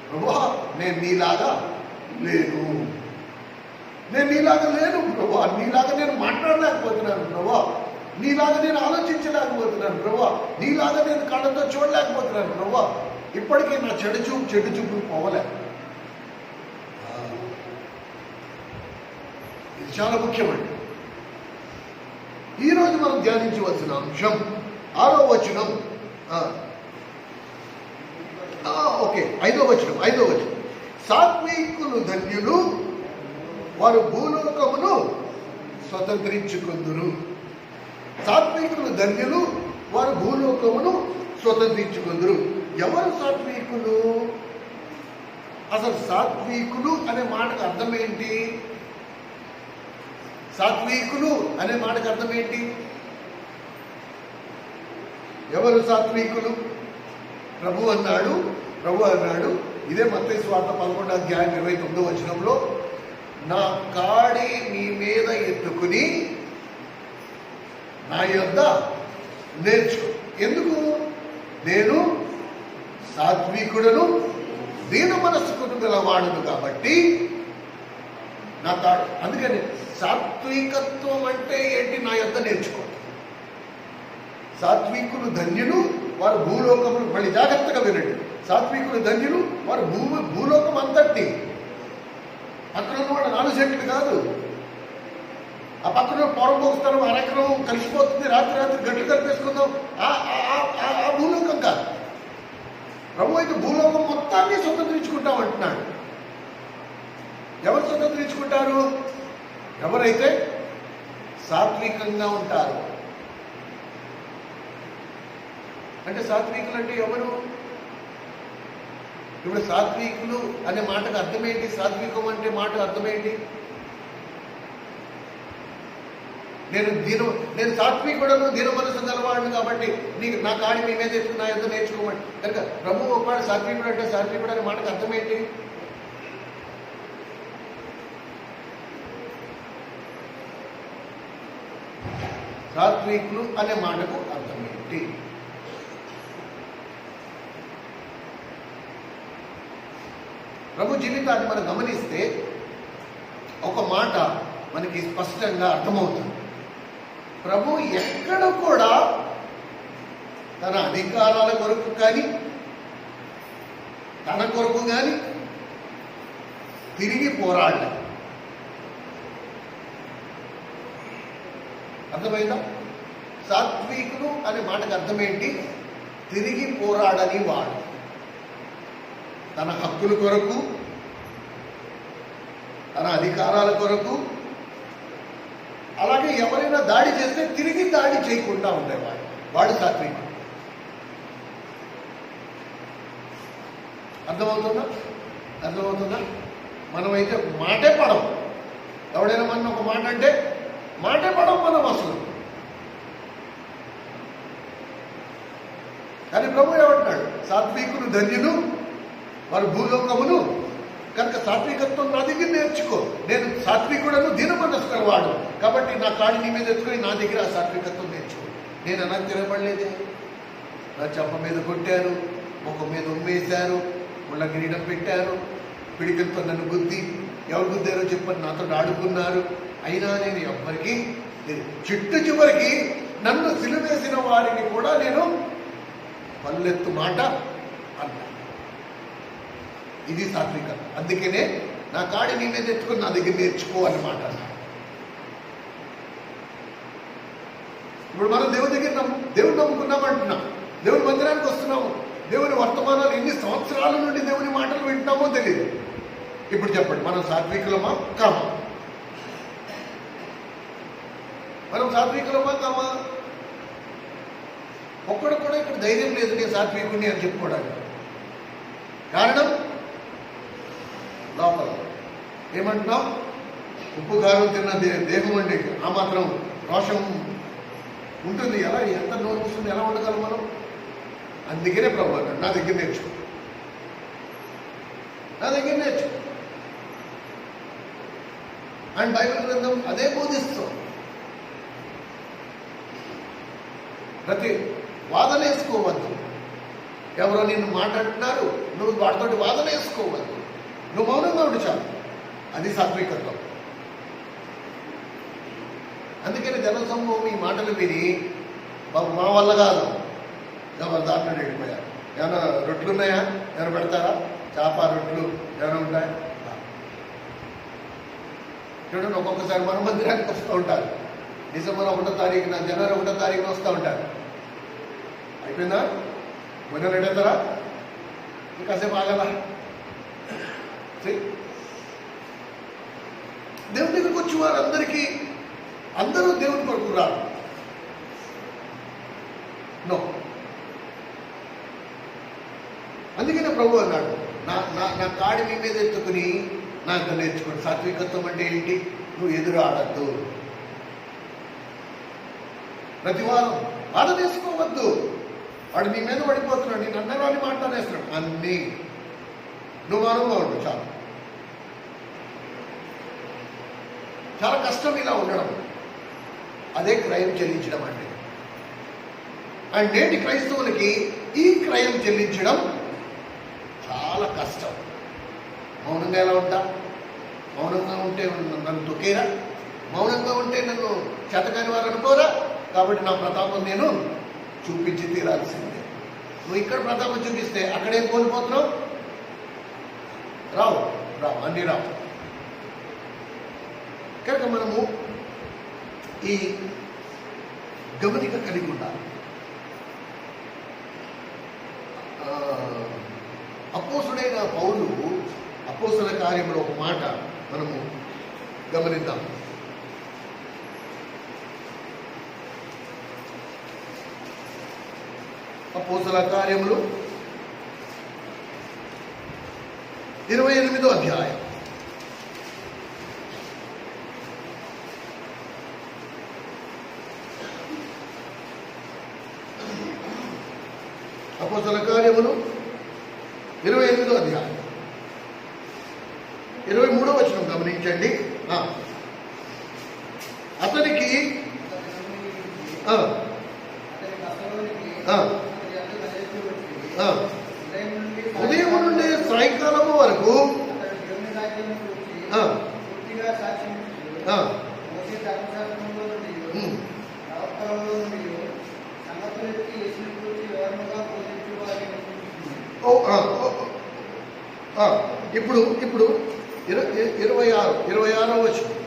ప్రభా, నేను నీలాగా లేను, నేను నీలాగా లేను ప్రభా, నీలాగా నేను మాట్లాడలేకపోతున్నాను ప్రభా, నీలాగా నేను ఆలోచించలేకపోతున్నాను ప్రభా, నీలాగా నేను కళ్ళతో చూడలేకపోతున్నాను ప్రభా, ఇప్పటికీ నా చెడు చూపులు పోవలే. ఇది చాలా ముఖ్యమండి. ఈరోజు మనం ధ్యానించవలసిన అంశం 6వ వచనం. ఓకే, 5వ వచనం. సాత్వికులు ధన్యులు, వారు భూలోకమును స్వతంత్రించుకుందురు. సాత్వికులు ధన్యులు, వారు భూలోకమును స్వతంత్రించుకుందురు. ఎవరు సాత్వికులు? అసలు సాత్వికులు అనే మాటకు అర్థం ఏంటి? సాత్వికులు అనే మాటకు అర్థం ఏంటి? ఎవరు సాత్వికులు? ప్రభు అన్నాడు ఇదే మత్తయి సువార్త 11వ అధ్యాయం 29వ వచనంలో, నా కాడి మీ మీద ఎత్తుకుని నా యొద్ద నేర్చుకో. ఎందుకు? నేను సాత్వికుడను, దీన మనస్సుకును గలవాడును కాబట్టి నా తాడు. అందుకని సాత్వికత్వం అంటే ఏంటి? నా యొద్ద నేర్చుకో. సాత్వికులు ధన్యులు, వారు భూలోకములు. మళ్ళీ జాగ్రత్తగా వినండి. సాత్వికులు ధన్యులు, వారు భూలోకం అంతటి. పక్కన ఉన్నవాడు 4 సెంట్లు కాదు, ఆ పక్కన పొరపోస్తాం, అరెకరం కలిసిపోతుంది, రాత్రి గడ్డలు కలిపేసుకుందాం, ఆ భూలోకం కాదు. ప్రభు అయితే భూలోకం మొత్తాన్ని స్వతంత్రించుకుంటాం అంటున్నాడు. ఎవరు స్వతంత్రించుకుంటారు? ఎవరైతే సాత్వికంగా ఉంటారు. అంటే సాత్వికులు అంటే ఎవరు? ఇప్పుడు సాత్వికులు అనే మాటకు అర్థం ఏంటి? సాత్వికం అంటే మాట అర్థం ఏంటి? నేను సాత్వికుడను, దీన మనసు గలవాడిని కాబట్టి నా కాడి మీ మీద ఎత్తుకు నా యుద్ధ నేర్చుకోమని. కనుక ప్రభు ఒకవాడు సాత్వికుడు అంటే సాత్వికుడు అనే మాటకు అర్థం ఏంటి? సాత్వికులు అనే మాటకు అర్థం ఏంటి? ప్రభు జీవితాన్ని మనం గమనిస్తే ఒక మాట మనకి స్పష్టంగా అర్థమవుతుంది. ప్రభు ఎక్కడ కూడా తన అధికారాల కొరకు కానీ తన కొరకు కానీ తిరిగి పోరాడలేదు. అర్థమైందా? సాత్వికులు అనే మాటకు అర్థం ఏంటి? తిరిగి పోరాడని వాడు. తన హక్కుల కొరకు, తన అధికారాల కొరకు, అలాగే ఎవరైనా దాడి చేస్తే తిరిగి దాడి చేయకుండా ఉండేవాడు. వాడు సాత్వికుడు. అర్థమవుతుందా? మనమైతే మాటే పడం. ఎవడైనా మన ఒక మాట అంటే మాటే పడం మనం అసలు. కానీ ప్రభు ఏమంటాడు? సాత్వికులు ధన్యులు, వారు భూలోకమును. కనుక సాత్వికత్వం నా దగ్గర నేర్చుకో. నేను సాత్వికుడను, దీన మనసు గలవాడు కాబట్టి నా కాడి నీ మీద ఎత్తుకొని నా దగ్గర ఆ సాత్వికత్వం నేర్చుకో. నేను అలా తిరగబడలేదే. నా చెంప మీద కొట్టారు, ముఖం మీద ఉమ్మేశారు, ముళ్ళ కిరీటం పెట్టారు, పిడికిలతో నన్ను గుద్ది, ఎవరు గుద్దారో చెప్పని నాతో ఆడుకున్నారు. అయినా నేను ఎవ్వరికి చిట్టు చివరికి నన్ను సిలువేసిన వారికి కూడా నేను పల్లెత్తు మాట అన్నా. ఇది సాత్వికత. అందుకనే నా కాడి నీ మీద ఎత్తుకుని నా దగ్గర నేర్చుకో అన్నమాట. ఇప్పుడు మనం దేవుడు నమ్ముకున్నామంటున్నాం, దేవుని మందిరానికి వస్తున్నాము, దేవుని వర్తమానాలు ఎన్ని సంవత్సరాల నుండి దేవుని మాటలు వింటున్నామో తెలియదు. ఇప్పుడు చెప్పండి, మనం సాత్వికులమా కామా? మనం సాత్వికులమా కామా? ఒక్కడు కూడా ఇక్కడ ధైర్యం లేదు నేను సాత్వికుడిని అని చెప్పుకోవడానికి. కారణం లోపల ఏమంటున్నాం? ఉప్పు కారం తిన్న దేహం అండి, ఆ మాత్రం రోషం ఉంటుంది. ఎంత నోరుస్తుంది, ఎలా ఉండగలం మనం? అందుకనే ప్రభు అన్నాడు, నా దగ్గర నేర్చుకో. అండ్ బైబిల్ గ్రంథం అదే బోధిస్తాం. ప్రతి వాదన వేసుకోవద్దు. ఎవరో నిన్ను మాట్లాడుతున్నారు, నువ్వు వాటితోటి వాదన వేసుకోవద్దు. నువ్వు మౌనంగా ఉండి చాలు. అది సాత్వికత్వం. అందుకని జనసమూహం ఈ మాటలు విని బాబు మా వల్ల కాదు దాంట్లో వెళ్ళిపోయారు. ఏమైనా రొట్లు ఉన్నాయా? ఏమైనా పెడతారా? చేప రొట్లు ఏమైనా ఉంటాయా? చూడండి, ఒక్కొక్కసారి మన మందిరానికి వస్తూ ఉంటారు. డిసెంబర్ 1వ తారీఖున, జనవరి 1వ తారీఖున వస్తూ ఉంటారు. అయిపోయిందా? మొన్న రెడతారా? ఇంకాసేపు ఆగలా? దేవుని దగ్గరికి వచ్చి వారందరికీ అందరూ దేవుని కొరకు రారు. నో. అందుకనే ప్రభు అన్నాడు, నా కాడి మీ మీద ఎత్తుకుని నాకు నేర్చుకోండి. సాత్వికత్వం అంటే ఏంటి? నువ్వు ఎదురు ఆడద్దు. ప్రతివారం బాధ చేసుకోవద్దు. వాడు నీ మీద పడిపోతున్నాడు, నేను అన్నవాడిని మాట్లాడేస్తున్నాడు. అన్నీ నువ్వు మౌనంగా ఉండు చాలు. చాలా కష్టం ఇలా ఉండడం. అదే క్రయం చెల్లించడం అంటే. అండ్ నేటి క్రైస్తవులకి ఈ క్రయం చెల్లించడం చాలా కష్టం. మౌనంగా ఎలా ఉంటా? మౌనంగా ఉంటే నన్ను తొక్కేరా? మౌనంగా ఉంటే నన్ను చేతకాని వారు అనుకోరా? కాబట్టి నా ప్రతాపం నేను చూపించి తీరాల్సిందే. నువ్వు ఇక్కడ ప్రతాపం చూపిస్తే అక్కడేం కోల్పోతున్నావు? రావు అన్నీ రావు. కనుక మనము ఈ గమనిక కలిగి ఉండాలి. అపోస్తుడైన పౌలు అపోస్తుల కార్యంలో ఒక మాట మనము గమనిద్దాం. అపోస్తుల కార్యములు 28వ అధ్యాయం. అపోస్తల కార్యములు 28వ అధ్యాయం 23వ వచనం గమనించండి. అతనికి ఉదయం నుండి సాయంకాలము వరకు ఇప్పుడు 26వ వచనం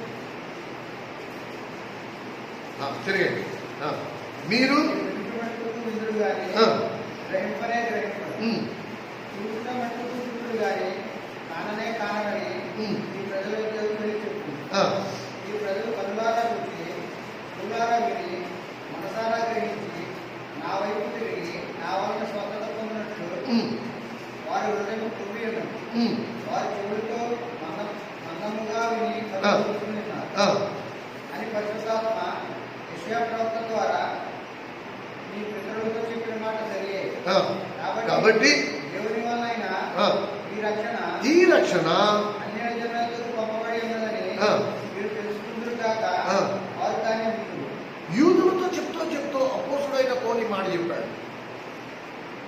తిరగండి. మీరు మనసారా గ్రహించి నా వైపు తిరిగి నా వలన స్వతంత్ర పొందినట్లు వారి హృదయం తుమ్మియను వారి చెవులతో మందముగా విని అని పరిశుద్ధాత్మ యెషయా ప్రవక్త ద్వారా నీ పితరులతో చెప్పిన మాట జరిగే. కాబట్టి దేవుని వలన ఈ రక్షణ అన్య జనులకు పంపబడి ఉన్నదని మీరు తెలుసుకుందరు కాక వారు దాన్ని యూదులతో చెప్తూ అపోస్తుడైన పౌలు ఈ మాట చెప్పాడు.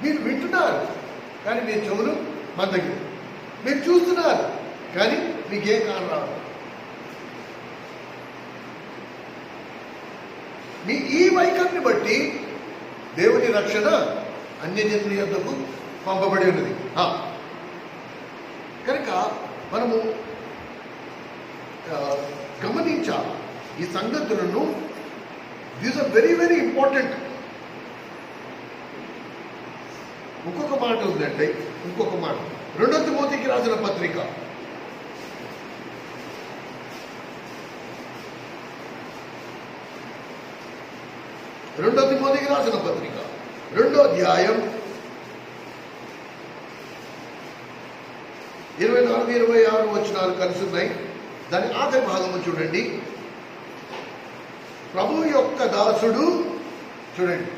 మీరు వింటున్నారు కానీ మీ చెవులు మందగిరి, మీరు చూస్తున్నారు కానీ మీకేం కారణం. మీ ఈ వైఖరిని బట్టి దేవుని రక్షణ అన్యజనుల యొద్దకు పంపబడి ఉన్నది. కనుక మనము గమనించాలి ఈ సంగతులను. These are very very important. ఇంకొక మాట ఉందండి, ఇంకొక మాట 2 తిమోతికి రాసిన పత్రిక 2 తిమోతికి రాసిన పత్రిక 2వ అధ్యాయం 24-26 వచనాలు కలిసి ఉన్నాయి. దాని ఆఖరి భాగము చూడండి. ప్రభు యొక్క దాసుడు, చూడండి,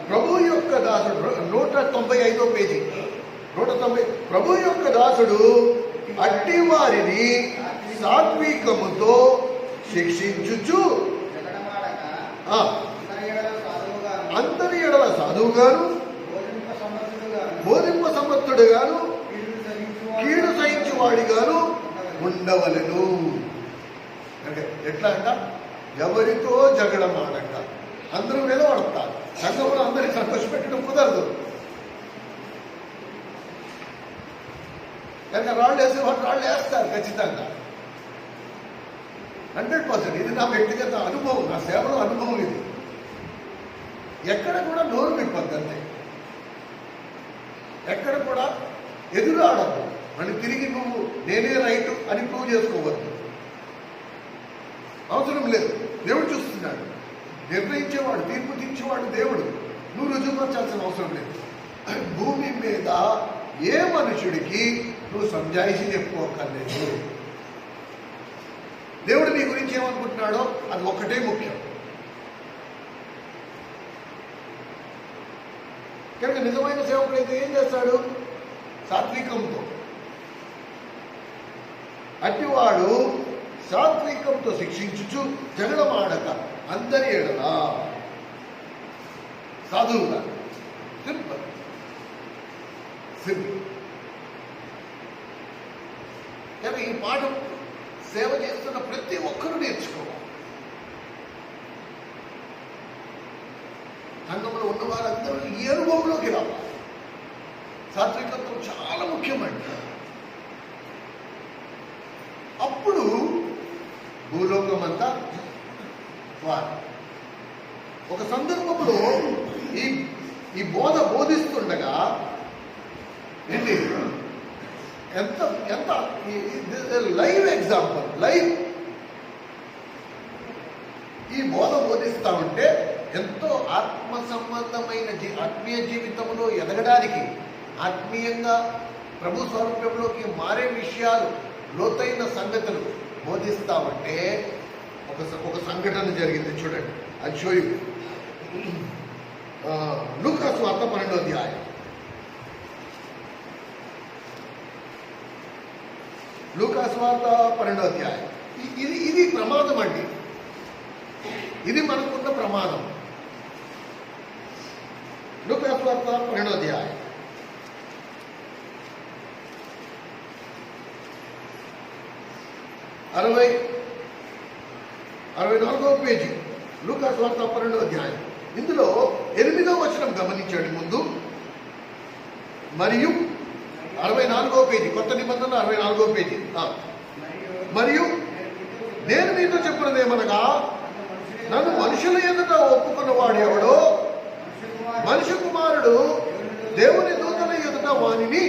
ప్రభు యొక్క దాసుడు 195వ పేజీ 190. ప్రభు యొక్క దాసుడు అట్టి వారిని సాత్వికముతో శిక్షించుచు అందరి ఎడల సాధువుగాను బోధింప సమర్థుడుగాను కీడు సహించువాడిగాను ఉండవలెను. అంటే ఎట్లా అంట, ఎవరితో జగడమాడక అందరూ నిలబడతారు. సంఘంలో అందరికీ సంతోషపెట్టడం కుదరదు. కనుక రాళ్ళు వేసేవాళ్ళు రాళ్ళు వేస్తారు ఖచ్చితంగా, 100%. ఇది నా వ్యక్తిగత అనుభవం, నా సేవలో అనుభవం ఇది. ఎక్కడ కూడా నోరు విప్పద్దు, అంతే. ఎక్కడ కూడా ఎదురు ఆడద్దు. మళ్ళీ తిరిగి నువ్వు నేనే రైట్ అని ప్రూవ్ చేసుకోవద్దు, అవసరం లేదు. దేవుడు చూస్తున్నాడు, నిర్ణయించేవాడు, తీర్పు తీర్చేవాడు దేవుడు. నువ్వు రుజువుపరచాల్సిన అవసరం లేదు. భూమి మీద ఏ మనుషుడికి నువ్వు సంజాయిషి చెప్పుకోకర్లేదు. దేవుడు నీ గురించి ఏమనుకుంటున్నాడో అది ఒక్కటే ముఖ్యం. కనుక నిజమైన సేవకుడు అయితే ఏం చేస్తాడు? సాత్వికంతో, అట్టివాడు సాత్వికంతో శిక్షించుచు జగడమాడక అందరి ఎడల సాధువుగా. Simple simple. కానీ ఈ పాఠం సేవ చేస్తున్న ప్రతి ఒక్కరూ నేర్చుకోవాలి. సంఘంలో ఉన్న వారందరూ ఈ అనుభవంలోకి రావాలి. సాత్వికత్వం చాలా ముఖ్యమండి. అప్పుడు భూలోకం అంతా వారు. ఒక సందర్భంలో ఈ బోధ బోధిస్తుండగా ఏంటి, ఎంత ఎంత లైవ్ ఎగ్జాంపుల్, లైవ్ ఈ బోధ బోధిస్తా ఉంటే ఎంతో ఆత్మ సంబంధమైన ఆత్మీయ జీవితంలో ఎదగడానికి, ఆత్మీయంగా ప్రభు స్వరూపంలోకి మారే విషయాలు, లోతైన సంగతులు బోధిస్తామంటే ఒక సంఘటన జరిగింది చూడండి. అది షోయు లూకా సువార్త 12వ అధ్యాయం. లూకా సువార్త 12వ అధ్యాయం. ఇది ప్రమాదం అండి. ఇది మనకున్న ప్రమాదం. లూకా సువార్త 12వ అధ్యాయం. 64వ పేజీ. లూకా సువార్త 12వ అధ్యాయం. ఇందులో 8వ వచనం గమనించండి ముందు. మరియు 64వ పేజీ, కొత్త నిబంధనలు 64వ పేజీ. మరియు నేను మీతో చెప్పినదేమనగా, నన్ను మనుషుల ఎదుట ఒప్పుకున్నవాడు ఎవడో మనుష్య కుమారుడు దేవుని దూతల ఎదుట వానిని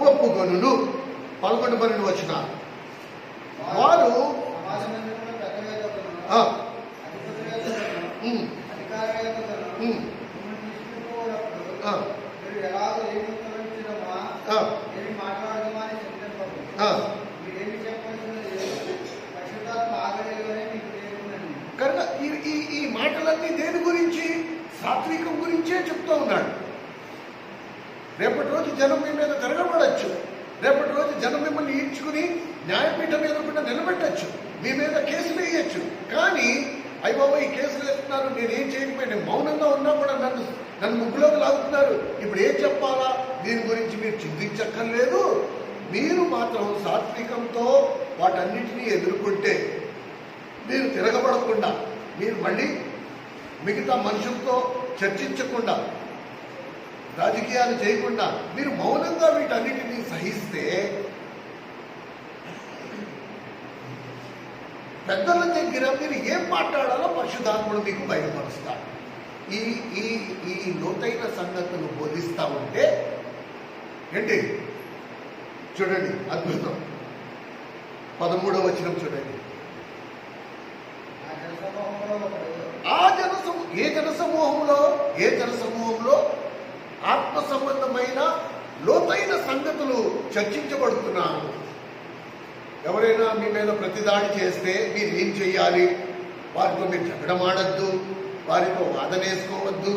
ఒప్పుకొనును. 11-12 వచనాలు. వారు కనుక ఈ మాటలన్నీ దేని గురించి? సాత్వికం గురించే చెప్తూ ఉన్నాడు. రేపటి రోజు జనం మీ మీద తిరగబడచ్చు. రేపటి రోజు జనం మిమ్మల్ని ఈడ్చుకుని న్యాయపీఠం ఎదుర్కొంటే నిలబెట్టచ్చు, మీ మీద కేసులు వేయచ్చు. కానీ అయ్యబాబా ఈ కేసులు వేస్తున్నారు, నేనేం చేయకపోయి, నేను మౌనంగా ఉన్నా కూడా నన్ను ముగ్గులోకి లాగుతున్నారు, ఇప్పుడు ఏం చెప్పాలా? దీని గురించి మీరు చింతించక్కర్లేదు. మీరు మాత్రం సాత్వికంతో వాటన్నిటినీ ఎదుర్కొంటే, మీరు తిరగబడకుండా, మీరు మళ్ళీ మిగతా మనుషులతో చర్చించకుండా, రాజకీయాలు చేయకుండా మీరు మౌనంగా వీటన్నిటినీ సహిస్తే పెద్దల దగ్గర మీరు ఏం మాట్లాడాలో పరిశుద్ధాత్ముడు మీకు బయలుపరుస్తాడు. ఈ ఈ ఈ లోతైన సంగతులు బోధిస్తా ఉంటే ఏంటి చూడండి, అద్భుతం. 13వ వచనం చూడండి. ఏ జనసమూహంలో ఆత్మ సంబంధమైన లోతైన సంగతులు చర్చించబడుతున్నాను. ఎవరైనా మీ మీద ప్రతిదాడి చేస్తే మీరు ఏం చెయ్యాలి? వారితో మీరు జగడమాడద్దు, వారితో వాదనేసుకోవద్దు,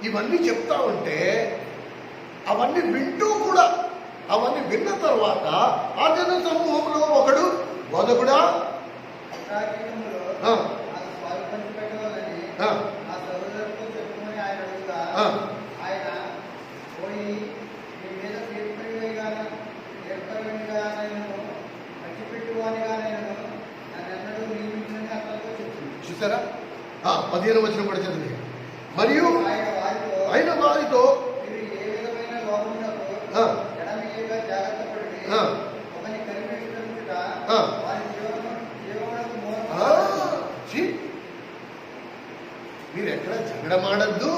ఇవన్నీ చెప్తా ఉంటే అవన్నీ వింటూ కూడా, అవన్నీ విన్న తర్వాత ఆ జన సమూహంలో ఒకడు బోధకుడా చూసారా? 15వ వచనం కూడా చదివి. మరియు ఆయన వారితో మీరు ఎక్కడ జగడమాడద్దు,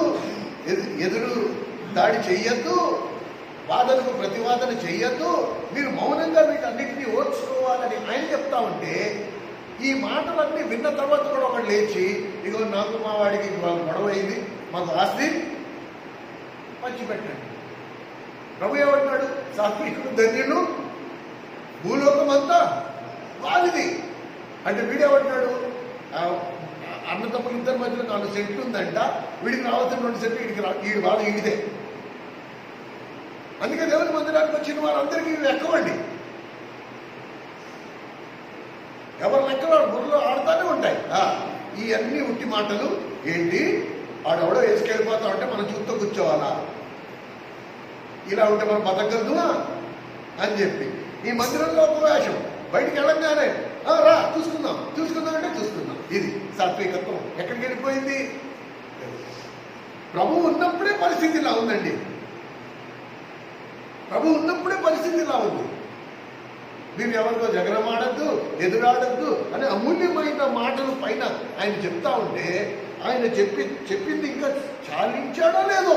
ఎదురు దాడి చెయ్యొద్దు, వాదనకు ప్రతివాదన చెయ్యొద్దు, మీరు మౌనంగా వీటన్నిటినీ ఓర్చుకోవాలని ఆయన చెప్తా ఉంటే, ఈ మాటలన్నీ విన్న తర్వాత కూడా ఒకటి లేచి, ఇగో నాకు మా వాడికి గొడవ అయింది, మాకు ఆస్తి పంచిపెట్టండి. ప్రభు ఏమంటున్నాడు? సాత్వికుడు ధన్యుడు, భూలోకం అంతా వారిది. అంటే వీడేమంటున్నాడు? అన్నదమ్ములు ఇద్దరి మధ్యలో 4 సెంట్లు ఉందంట, వీడికి రావాల్సిన 2 సెంట్లు వీడి బాధ ఈడిదే. అందుకే దేవుని మందిరానికి వచ్చిన వారందరికీ ఇవి ఎక్కవండి. ఎవరు లెక్కలో బుర్రలో ఆడుతూనే ఉంటాయి. ఇవన్నీ ఉట్టి మాటలు. ఏంటి ఆడెవడో వేసుకెళ్ళిపోతా ఉంటే మనం చూస్తూ కూర్చోవాలా? ఇలా ఉంటే మనం బతకగలదునా అని చెప్పి ఈ మందిరంలో ఒక వేషం, బయటికి వెళ్ళంగానే రా చూసుకుందాం అంటే చూసుకుందాం. ఇది సాత్వికత్వం. ఎక్కడికి వెళ్ళిపోయింది? ప్రభు ఉన్నప్పుడే పరిస్థితి ఇలా ఉందండి. ప్రభు ఉన్నప్పుడే పరిస్థితి ఇలా ఉంది. మీరు ఎవరితో జగడమాడద్దు, ఎదురాడద్దు అనే అమూల్యమైన మాటలు పైన ఆయన చెప్తా ఉంటే, ఆయన చెప్పింది ఇంకా చాలించాడో లేదో,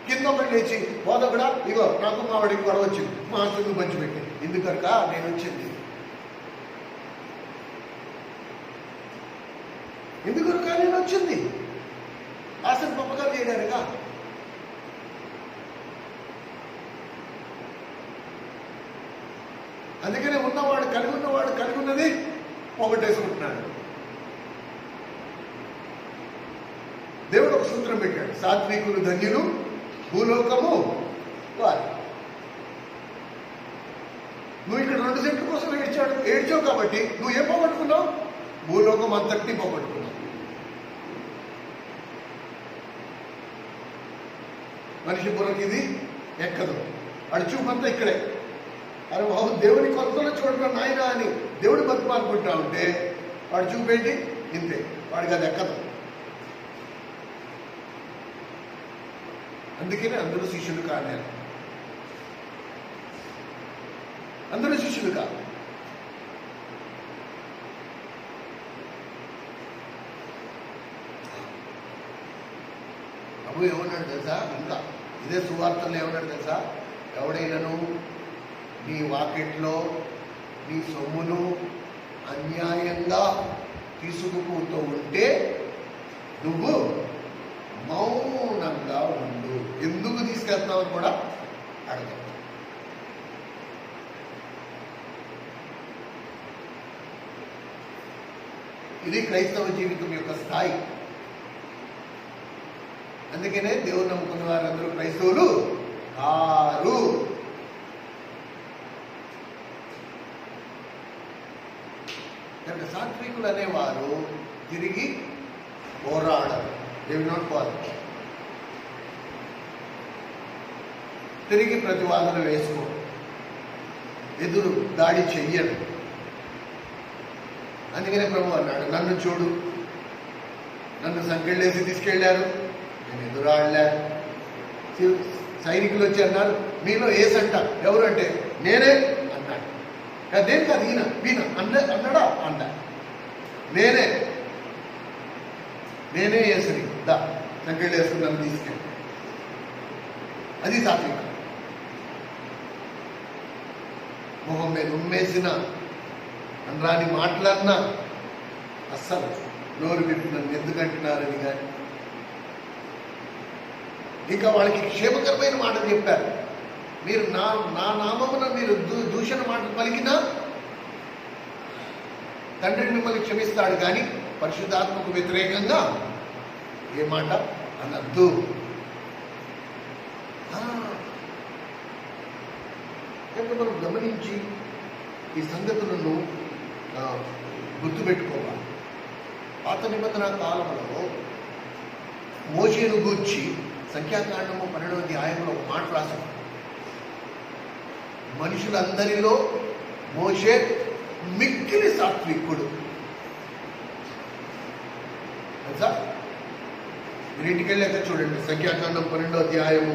కింద ఒకటి లేచి బోధకుడా ఇగో నాకు మా వాడికి గొడవ వచ్చింది, మా ఆస్తులు పంచిపెట్టి, ఎందుకనక నేను వచ్చింది, ఎందుకనక నేను వచ్చింది ఆశను పంపకాలు చేయడానిక? కలిగి ఉన్నవాడు కలిగి ఉన్నది పోగొట్టేసుకుంటున్నాడు. దేవుడు ఒక సూత్రం పెట్టాడు, సాత్వికులు ధన్యులు భూలోకము వారు. నువ్వు ఇక్కడ 2 సెంట్ల కోసం ఏడ్చావు కాబట్టి నువ్వు ఏం పోగొట్టుకున్నావు? భూలోకం అంతటినీ పోగొట్టుకున్నావు. మనిషి బుర్రకి ఇది ఎక్కదు, వాడి చూపంతా ఇక్కడే. అరే బాబు దేవుని కొలతలో చూడటం నాయన అని దేవుడు బతుమానుకుంటా ఉంటే వాడు చూపేంటి ఇంతే, వాడికి అది ఎక్కదు. అందుకనే అందరూ శిష్యులు కాదు, అందరూ శిష్యులు కాదు. ప్రభు ఏమన్నాడు తెలుసా? ఇంకా ఇదే సువార్తలో ఏమన్నాడు తెలుసా? ఎవడైనాను నీ వాకెట్లో నీ సొమ్మును అన్యాయంగా తీసుకుపోతూ ఉంటే నువ్వు మౌనంగా ఉండు. ఎందుకు తీసుకెళ్తున్నావు కూడా అడగ. ఇది క్రైస్తవ జీవితం యొక్క స్థాయి. అందుకనే దేవుని నమ్ముకున్న వారందరూ క్రైస్తవులు కారు. కనుక సాత్వికులు అనేవారు తిరిగి పోరాడరు. They will not fall. తిరిగి ప్రతివాదన వేసుకో, ఎదురు దాడి చెయ్యరు. అందుకనే ప్రభు అన్నాడు, నన్ను చూడు, నన్ను సంకెళ్ళేసి తీసుకెళ్లారు, నేను ఎదురాడలే. సైనికులు వచ్చి అన్నారు, మీలో ఏసంట ఎవరు అంటే నేనే అన్నాడు. అదేం కాదు, ఈయన అన్నాడా అంట, నేనే ఏసుని దా సంకెళ్ళు వేసుకుని నన్ను తీసుకెళ్ళి. అది సాత్వికం. మొహం మీద ఉమ్మేసిన అనరాని మాటలన్నా అస్సలు నోరు విప్పి నన్ను ఎందుకంటున్నారని కానీ, ఇంకా వాళ్ళకి క్షేమకరమైన మాటలు చెప్పారు. మీరు నా నామమున మీరు దూషణ మాటలు పలికినా తండ్రి మిమ్మల్ని క్షమిస్తాడు, కానీ పరిశుద్ధాత్మకు వ్యతిరేకంగా ఏ మాట అనద్దు. కనుక మనం గమనించి ఈ సంగతులను గుర్తుపెట్టుకోవాలి. పాత నిబంధన కాలంలో మోషేను గూర్చి సంఖ్యాకాండము 12వ అధ్యాయంలో ఒక మాట రాశారు. మనుషులందరిలో మోషే మిక్కిలి సాత్వికుడు. తెలుసా? మీరు ఇంటికి వెళ్ళాక చూడండి, సంఖ్యాకాండం 12వ అధ్యాయము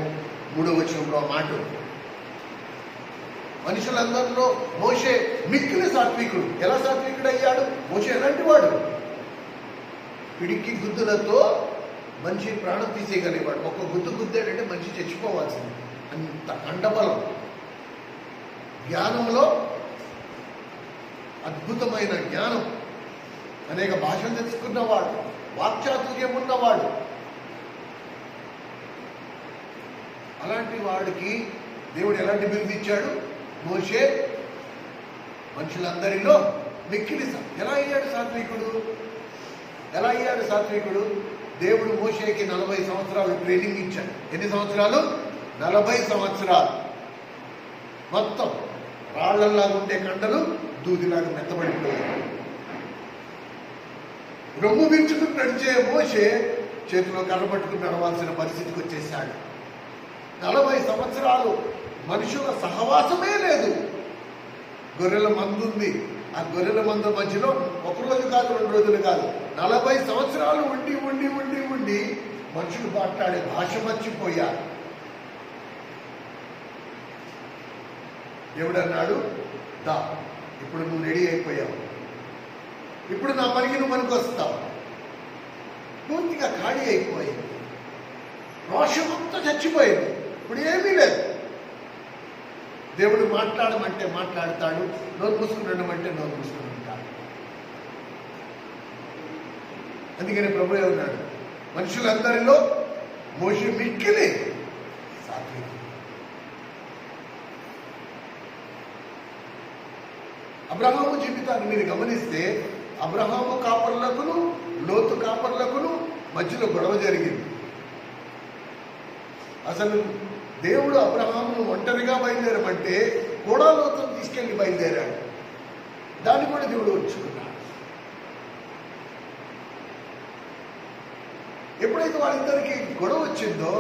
3వ వచనంలో ఆ మాట. మనుషులందరిలో మోషే మిక్కిలి సాత్వికుడు. ఎలా సాత్వికుడు అయ్యాడు? మోషే ఎలాంటి వాడు? పిడికి గుద్దులతో మనిషి ప్రాణం తీసేయగలిగేవాడు. ఒక్క గుద్దు గుద్దాడంటే మనిషి చచ్చిపోవాల్సింది, అంత కండబలం. జ్ఞానంలో అద్భుతమైన జ్ఞానం, అనేక భాషలు తెలుసుకున్నవాడు, వాక్చాతుర్యం ఉన్నవాడు. అలాంటి వాడికి దేవుడు ఎలాంటి బిరుదు ఇచ్చాడు? మోషే మనుషులందరిలో మిక్కిలి. ఎలా అయ్యాడు సాత్వికుడు? దేవుడు మోషేకి 40 సంవత్సరాలు ట్రైనింగ్ ఇచ్చాడు. ఎన్ని సంవత్సరాలు? 40 సంవత్సరాలు. మొత్తం రాళ్లలాగా ఉండే కండలు దూదిలాగా మెత్తబడిపోయాయి. రొమ్ము విరుచుకుని నడిచే మోషే చేతిలో కర్ర పట్టుకుని నడవాల్సిన పరిస్థితికి వచ్చేసాడు. 40 సంవత్సరాలు మనుషుల సహవాసమే లేదు. గొర్రెల మందుంది, ఆ గొర్రెల మందు మధ్యలో 1 రోజు కాదు, 2 రోజులు కాదు, 40 సంవత్సరాలు ఉండి మనుషులు మాట్లాడే భాష మర్చిపోయారు. దేవుడు అన్నాడు, దా ఇప్పుడు నువ్వు రెడీ అయిపోయావు, ఇప్పుడు నా పనికి నువ్వు పనికొస్తావు. పూర్తిగా ఖాళీ అయిపోయింది, రోషమంతా చచ్చిపోయింది, ఇప్పుడు ఏమీ లేదు. దేవుడు మాట్లాడమంటే మాట్లాడతాడు, నోరు మూసుకుని ఉండమంటే నోరు మూసుకుని ఉంటాడు. అందుకని ప్రభు ఏమన్నాడు? మనుషులందరిలో మోషే మిక్కిలి సాత్వికుడు. అబ్రహాము జీవితాన్ని మీరు గమనిస్తే అబ్రహాము కాపర్లకును లోతు కాపర్లకును మధ్యలో గొడవ జరిగింది. అసలు దేవుడు అబ్రహామును ఒంటరిగా బయలుదేరమంటే కూడా లోతును తీసుకెళ్లి బయలుదేరాడు. దాన్ని కూడా దేవుడు వచ్చుకున్నాడు. ఎప్పుడైతే వాళ్ళిద్దరికి గొడవ వచ్చిందో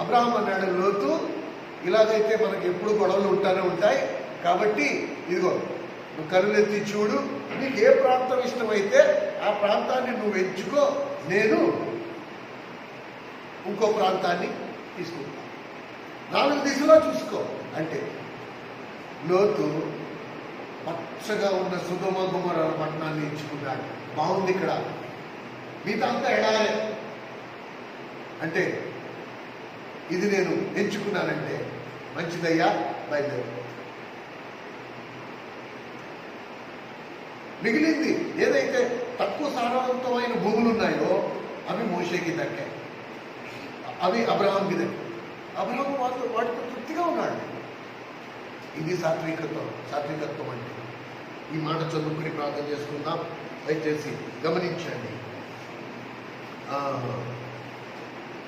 అబ్రహాం అన్నాడు, లోతు ఇలాగైతే మనకి ఎప్పుడు గొడవలు ఉంటానే ఉంటాయి, కాబట్టి ఇదిగో నువ్వు కరులెత్తి చూడు, నీకు ఏ ప్రాంతం ఇష్టమైతే ఆ ప్రాంతాన్ని నువ్వు ఎంచుకో, నేను ఇంకో ప్రాంతాన్ని తీసుకుంటా, 4 దిశలో చూసుకో అంటే లోతు పచ్చగా ఉన్న సుగమ గుమర పట్టణాన్ని ఎంచుకున్నాడు. బాగుంది, ఇక్కడ మిగతా అంతా ఎడారే అంటే ఇది నేను ఎంచుకున్నానంటే మంచిదయ్యా బయలుదేరు. మిగిలింది ఏదైతే తక్కువ సారవంతమైన భూములు ఉన్నాయో అవి మోషేకి దక్కాయి, అవి అబ్రహాంకి దక్కాయి. అబ్రహాం వాటితో తృప్తిగా ఉన్నాడు. ఇది సాత్వికత్వం అంటే. ఈ మాట చదువుకుని ప్రార్థన చేసుకుందాం. దయచేసి గమనించండి.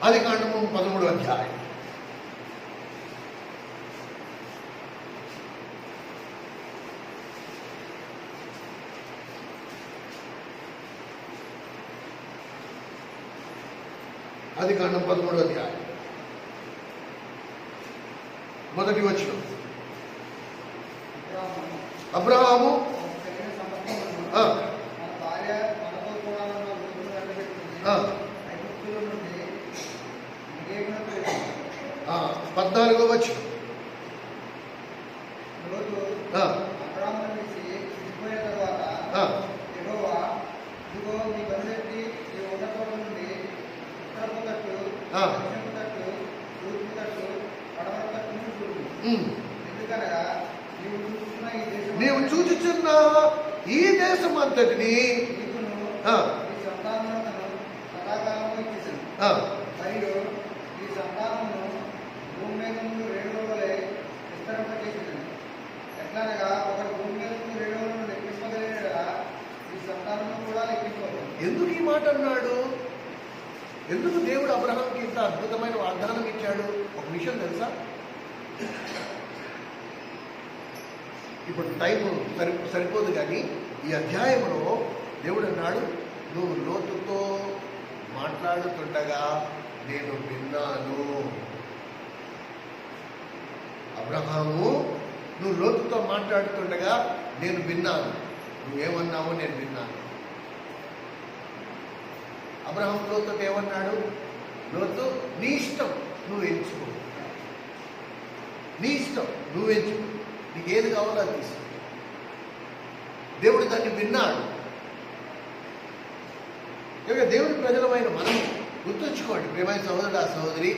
ఆదికాండము 13వ అధ్యాయం. ఆదికాండం 13వ అధ్యాయం మొదటి వచనం. అబ్రహాము పద్నాలుగో వచనం. నీవు చూచుచున్న ఈ దేశం అంతటిని ఎందుకు ఈ మాట అన్నాడు? ఎందుకు దేవుడు అబ్రహాంకి ఇంత అద్భుతమైన వాగ్దానం ఇచ్చాడు? ఒక విషయం తెలుసా? ఇప్పుడు టైం సరిపోదు, కానీ ఈ అధ్యాయంలో దేవుడు అన్నాడు, నువ్వు లోతుతో మాట్లాడుతుండగా నేను విన్నాను. అబ్రహాము, నువ్వు లోతుతో మాట్లాడుతుండగా నేను విన్నాను. నువ్వేమన్నావో నేను విన్నాను. అబ్రహాం లోతుతో ఏమన్నాడు? లోతు, నీ ఇష్టం, నువ్వు ఎంచుకో, నీ ఇష్టం, నువ్వు ఎంచుకో, నీకు ఏది కావాలో అది తీసుకో. దేవుడు దాన్ని విన్నాడు. దేవుడి ప్రజలమైన మనం గుర్తుంచుకోండి ప్రియమైన సహోదరుడు, ఆ సహోదరి,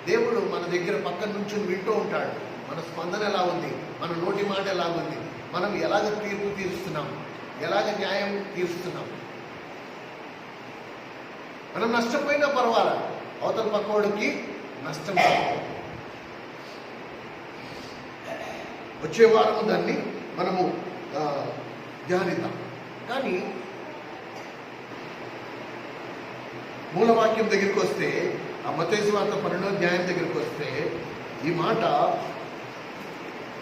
దేవుడు మన దగ్గర పక్కన నుంచి వింటూ ఉంటాడు. మన స్పందన ఎలా ఉంది, మన నోటి మాట ఎలా ఉంది, మనం ఎలాగ తీర్పు తీరుస్తున్నాం, ఎలాగ న్యాయం తీరుస్తున్నాం. మనం నష్టపోయినా పర్వాలా, అవతల పక్కవాడికి నష్టం కాదు. వచ్చే వారము దాన్ని మనము ధ్యానిద్దాం. కానీ మూలవాక్యం దగ్గరికి వస్తే, ఆ మత్తయి సువార్త 12వ అధ్యాయం దగ్గరికి వస్తే ఈ మాట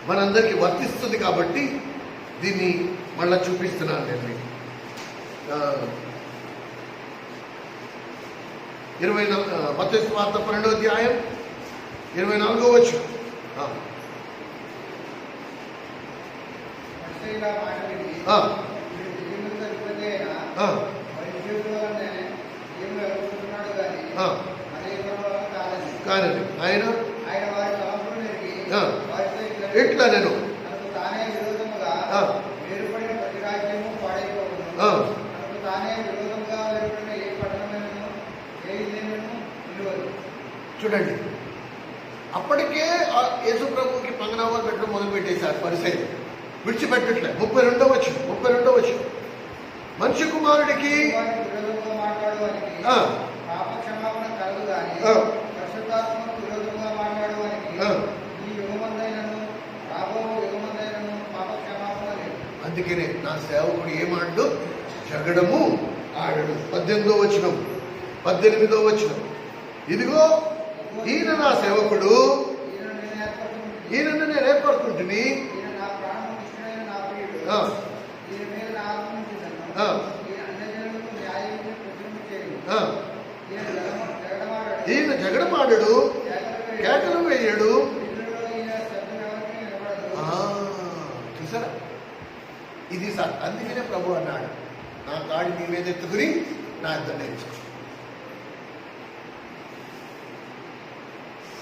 మనందరికీ వర్తిస్తుంది. కాబట్టి దీన్ని మళ్ళా చూపిస్తున్నాను నేను మీకు. 24 మత్తయి సువార్త 12వ అధ్యాయం 24వ వచనం. కానీ ఆయన ఎట్లా నేను చూడండి, అప్పటికే యేసు ప్రభుకి పంగనామాలు పెట్టడం మొదలు పెట్టేశారు పరిసయ్యులు. విడిచిపెట్టట్లే. 32వ వచనం. మనిషి కుమారుడికి అందుకనే నా సేవకుడు ఏమాడు? జగడము ఆడడు. 18వ వచనం, 18వ వచనం, ఇదిగో ఈయన నా సేవకుడు, ఈయనను నేను ఏర్పడుతుంటిని. ఈయన నా ప్రాణము ఇష్టమైన నా ప్రియుడు. ఆ, ఈయన మీద నా ఆత్మను ఉంచుతాను. ఆ, ఈయన అన్యజనులకు న్యాయమును ప్రచురణ చేయు. ఆ. ఈయన జగడమాడడు. ఈయన జగడమాడడు, కేకలు వేయు. కేకలు వేయడు. వినులలో ఈయన శబ్దం ఎవరికీ వినబడదు. చూసారా, ఇది సార్. అందుకనే ప్రభు అన్నాడు, నా కాడి నీ మీద ఎత్తుకుని నా ఇద్దరు నేర్చుకో.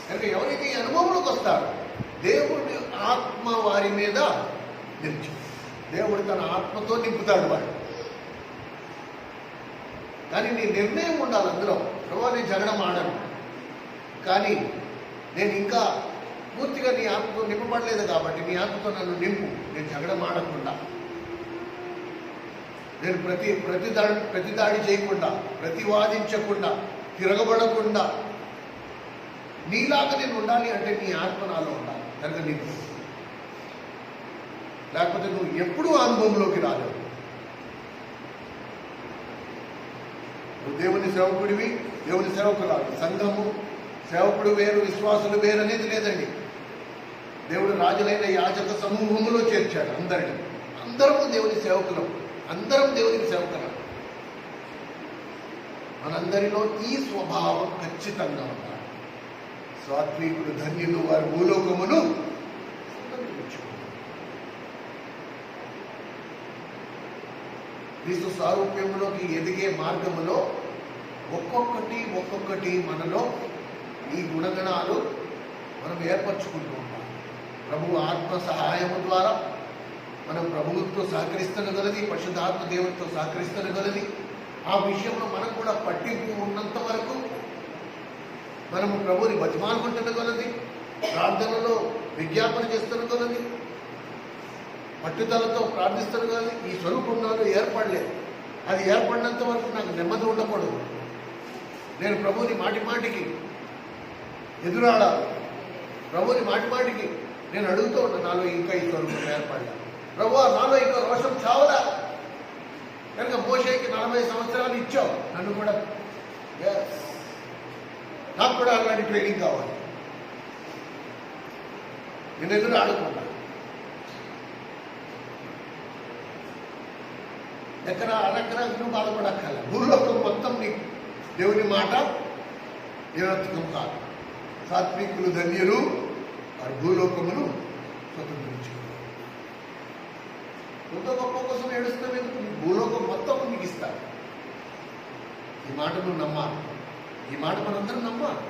కనుక ఎవరైతే ఈ అనుభవంలోకి వస్తారో దేవుడి ఆత్మ వారి మీద నిలిచి, దేవుడు తన ఆత్మతో నింపుతాడు వాడు. కానీ నీ నిర్ణయం ఉండాలి అందులో. ప్రభు నేను జగడం ఆడను, కానీ నేను ఇంకా పూర్తిగా నీ ఆత్మతో నింపబడలేదు కాబట్టి నీ ఆత్మతో నన్ను నింపు. నేను జగడం ఆడకుండా, నేను ప్రతిదాడి చేయకుండా, ప్రతివాదించకుండా, తిరగబడకుండా నీలాగా నేను ఉండాలి అంటే నీ ఆత్మ నాలో ఉండాలి. కనుక నీకు లేకపోతే నువ్వు ఎప్పుడూ అనుభవంలోకి రాలేవు. నువ్వు దేవుని సేవకుడివి, దేవుని సేవకురాలు. సంఘము సేవకుడు వేరు, విశ్వాసులు వేరు అనేది లేదండి. దేవుడు రాజులైన యాజక సమూహములో చేర్చాడు అందరిని. అందరము దేవుని సేవకులం, అందరం దేవునికి సేవకులం. మనందరిలో ఈ స్వభావం ఖచ్చితంగా ఉండాలి. సాత్వికుడు ధన్యులు, వారి భూలోకమును క్రీస్తు సారూప్యములోకి ఎదిగే మార్గములో ఒక్కొక్కటి మనలో ఈ గుణగణాలు మనం ఏర్పరచుకుంటూ ఉంటాం. ప్రభు ఆత్మ సహాయము ద్వారా మనం ప్రభువుతో సహకరిస్తున్నగలది, పరిశుద్ధాత్మ దేవునితో సహకరిస్తున్నగలది. ఆ విషయంలో మనకు కూడా పట్టింపు ఉన్నంత వరకు మనము ప్రభువుని బతిమాలుకుంటున్నగలది, ప్రార్థనలో విజ్ఞాపన చేస్తున్నగలది, పట్టుదలతో ప్రార్థిస్తున్నగలది. ఈ స్వరూపం నాలో ఏర్పడలేదు. అది ఏర్పడినంత వరకు నాకు నెమ్మది ఉండకూడదు. నేను ప్రభువుని మాటికి ఎదురాడాలి. ప్రభువుని మాటికి నేను అడుగుతూ ఉన్నాను, నాలో ఇంకా ఈ స్వరూపం ఏర్పడలేదు. ప్రభువా, నాలో ఇంకా రోషం చావలా. కనుక మోషేకి 40 సంవత్సరాలు ఇచ్చావు, నన్ను కూడా నాకు కూడా అలాంటి ట్రైనింగ్ కావాలి. నేను ఎదురు ఆడకుండా ఎక్కడ అరక్కర నువ్వు బాధపడక్కల. భూలోకం మొత్తం నీకు దేవుని మాట నిరర్థకం కాదు. సాత్వికులు ధన్యులు, వారి భూలోకమును స్వతంత్రించు. కొంత గొప్ప కోసం ఏడుస్తావు ఎందుకు? నీ భూలోకం మొత్తం నీకు ఇస్తాడు. ఈ మాట నువ్వు నమ్మాలి. ఈ మాట మనందరం నమ్మాలి.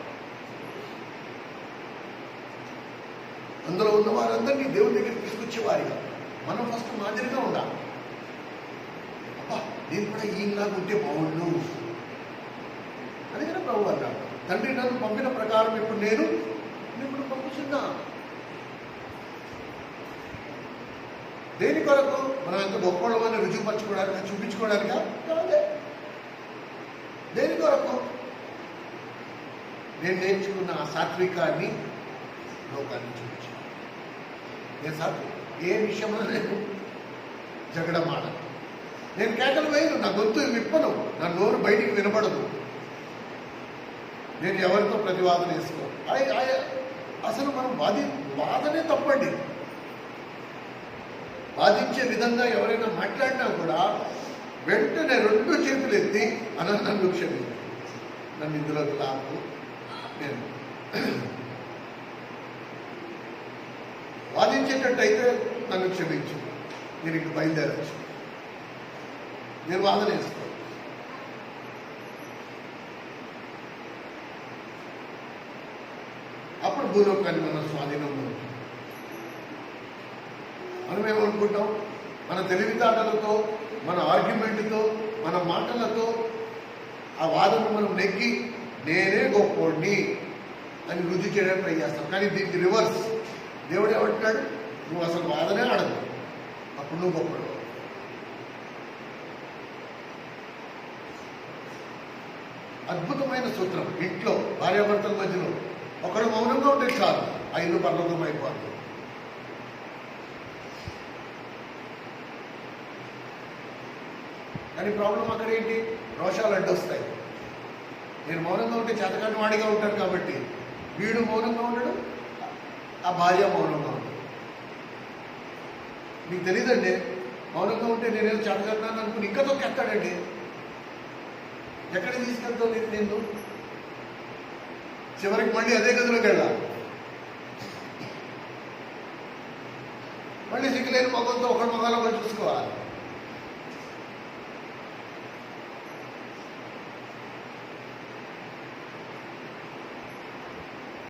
అందులో ఉన్న వారందరినీ దేవుని దగ్గర తీసుకొచ్చేవారిగా మనం ఫస్ట్ మాదిరిగా ఉండాలి. అబ్బా, నేను కూడా ఈయనలాగా ఉంటే బాగుండు. అందుకనే ప్రభు అన్నాడు, తండ్రి నన్ను పంపిన ప్రకారం ఇప్పుడు నేను ఇప్పుడు పంపుతున్నా. దేని కొరకు? మనం ఎంత గొప్పవాళ్ళమని రుజువుపరచుకోవడానికి, చూపించుకోవడానికా? కాదే. దేని కొరకు? నేను నేర్చుకున్న ఆ సాత్వికాన్ని లోకాన్ని చూపించాను. నేను ఏ విషయంలో నేను జగడమాడ, నేను కేకలు వేయను, నా గొంతు విప్పను, నా నోరు బయటికి వినబడదు, నేను ఎవరితో ప్రతివాదన వేసుకోను. అసలు మనం వాదనే తప్పండి. వాదించే విధంగా ఎవరైనా మాట్లాడినా కూడా వెంటనే 2 చేతులు ఎత్తి నన్ను క్షమించు, నన్ను ఇందులోకి లాగు, నేను వాదించేటట్టయితే నన్ను క్షమించు, నేను ఇంక బయలుదేరచ్చు, నేను వాదన వేస్తాను. అప్పుడు భూలోకాన్ని మనం స్వాధీనంలో ఉంటుంది. మనం ఏమనుకుంటాం? మన తెలివితేటలతో, మన ఆర్గ్యుమెంట్తో, మన మాటలతో ఆ వాదన మనం నెగ్గి నేనే గొప్పోడిని అని రుజువు చేయడానికి ట్రై చేస్తాం. కానీ దీనికి రివర్స్. దేవుడు ఏమంటున్నాడు? నువ్వు అసలు వాదనే ఆడదు, అప్పుడు నువ్వు గొప్పడు. అద్భుతమైన సూత్రం. ఇంట్లో భార్యాభర్తల మధ్యలో ఒకడు మౌనంగా ఉంటే చాలు, ఆ ఇల్లు పర్లోకం అయిపోతుంది. కానీ ప్రాబ్లం అక్కడ ఏంటి? రోషాలు అడ్డొస్తాయి. నేను మౌనంగా ఉంటే చేతకాని వాడిగా ఉంటాను కాబట్టి వీడు మౌనంగా ఉండడు, ఆ భార్య మౌనంగా ఉండడు. మీకు తెలియదండి, మౌనంగా ఉంటే నేనేదో చేతకన్నాను అనుకుని ఇంకా తొక్కేస్తాడండి. ఎక్కడ తీసుకెళ్తావు నేను? చివరికి మళ్ళీ అదే గదిలోకి వెళ్ళాలి. మళ్ళీ సిగ్గులేని మగంతో ఒకటి మగాలో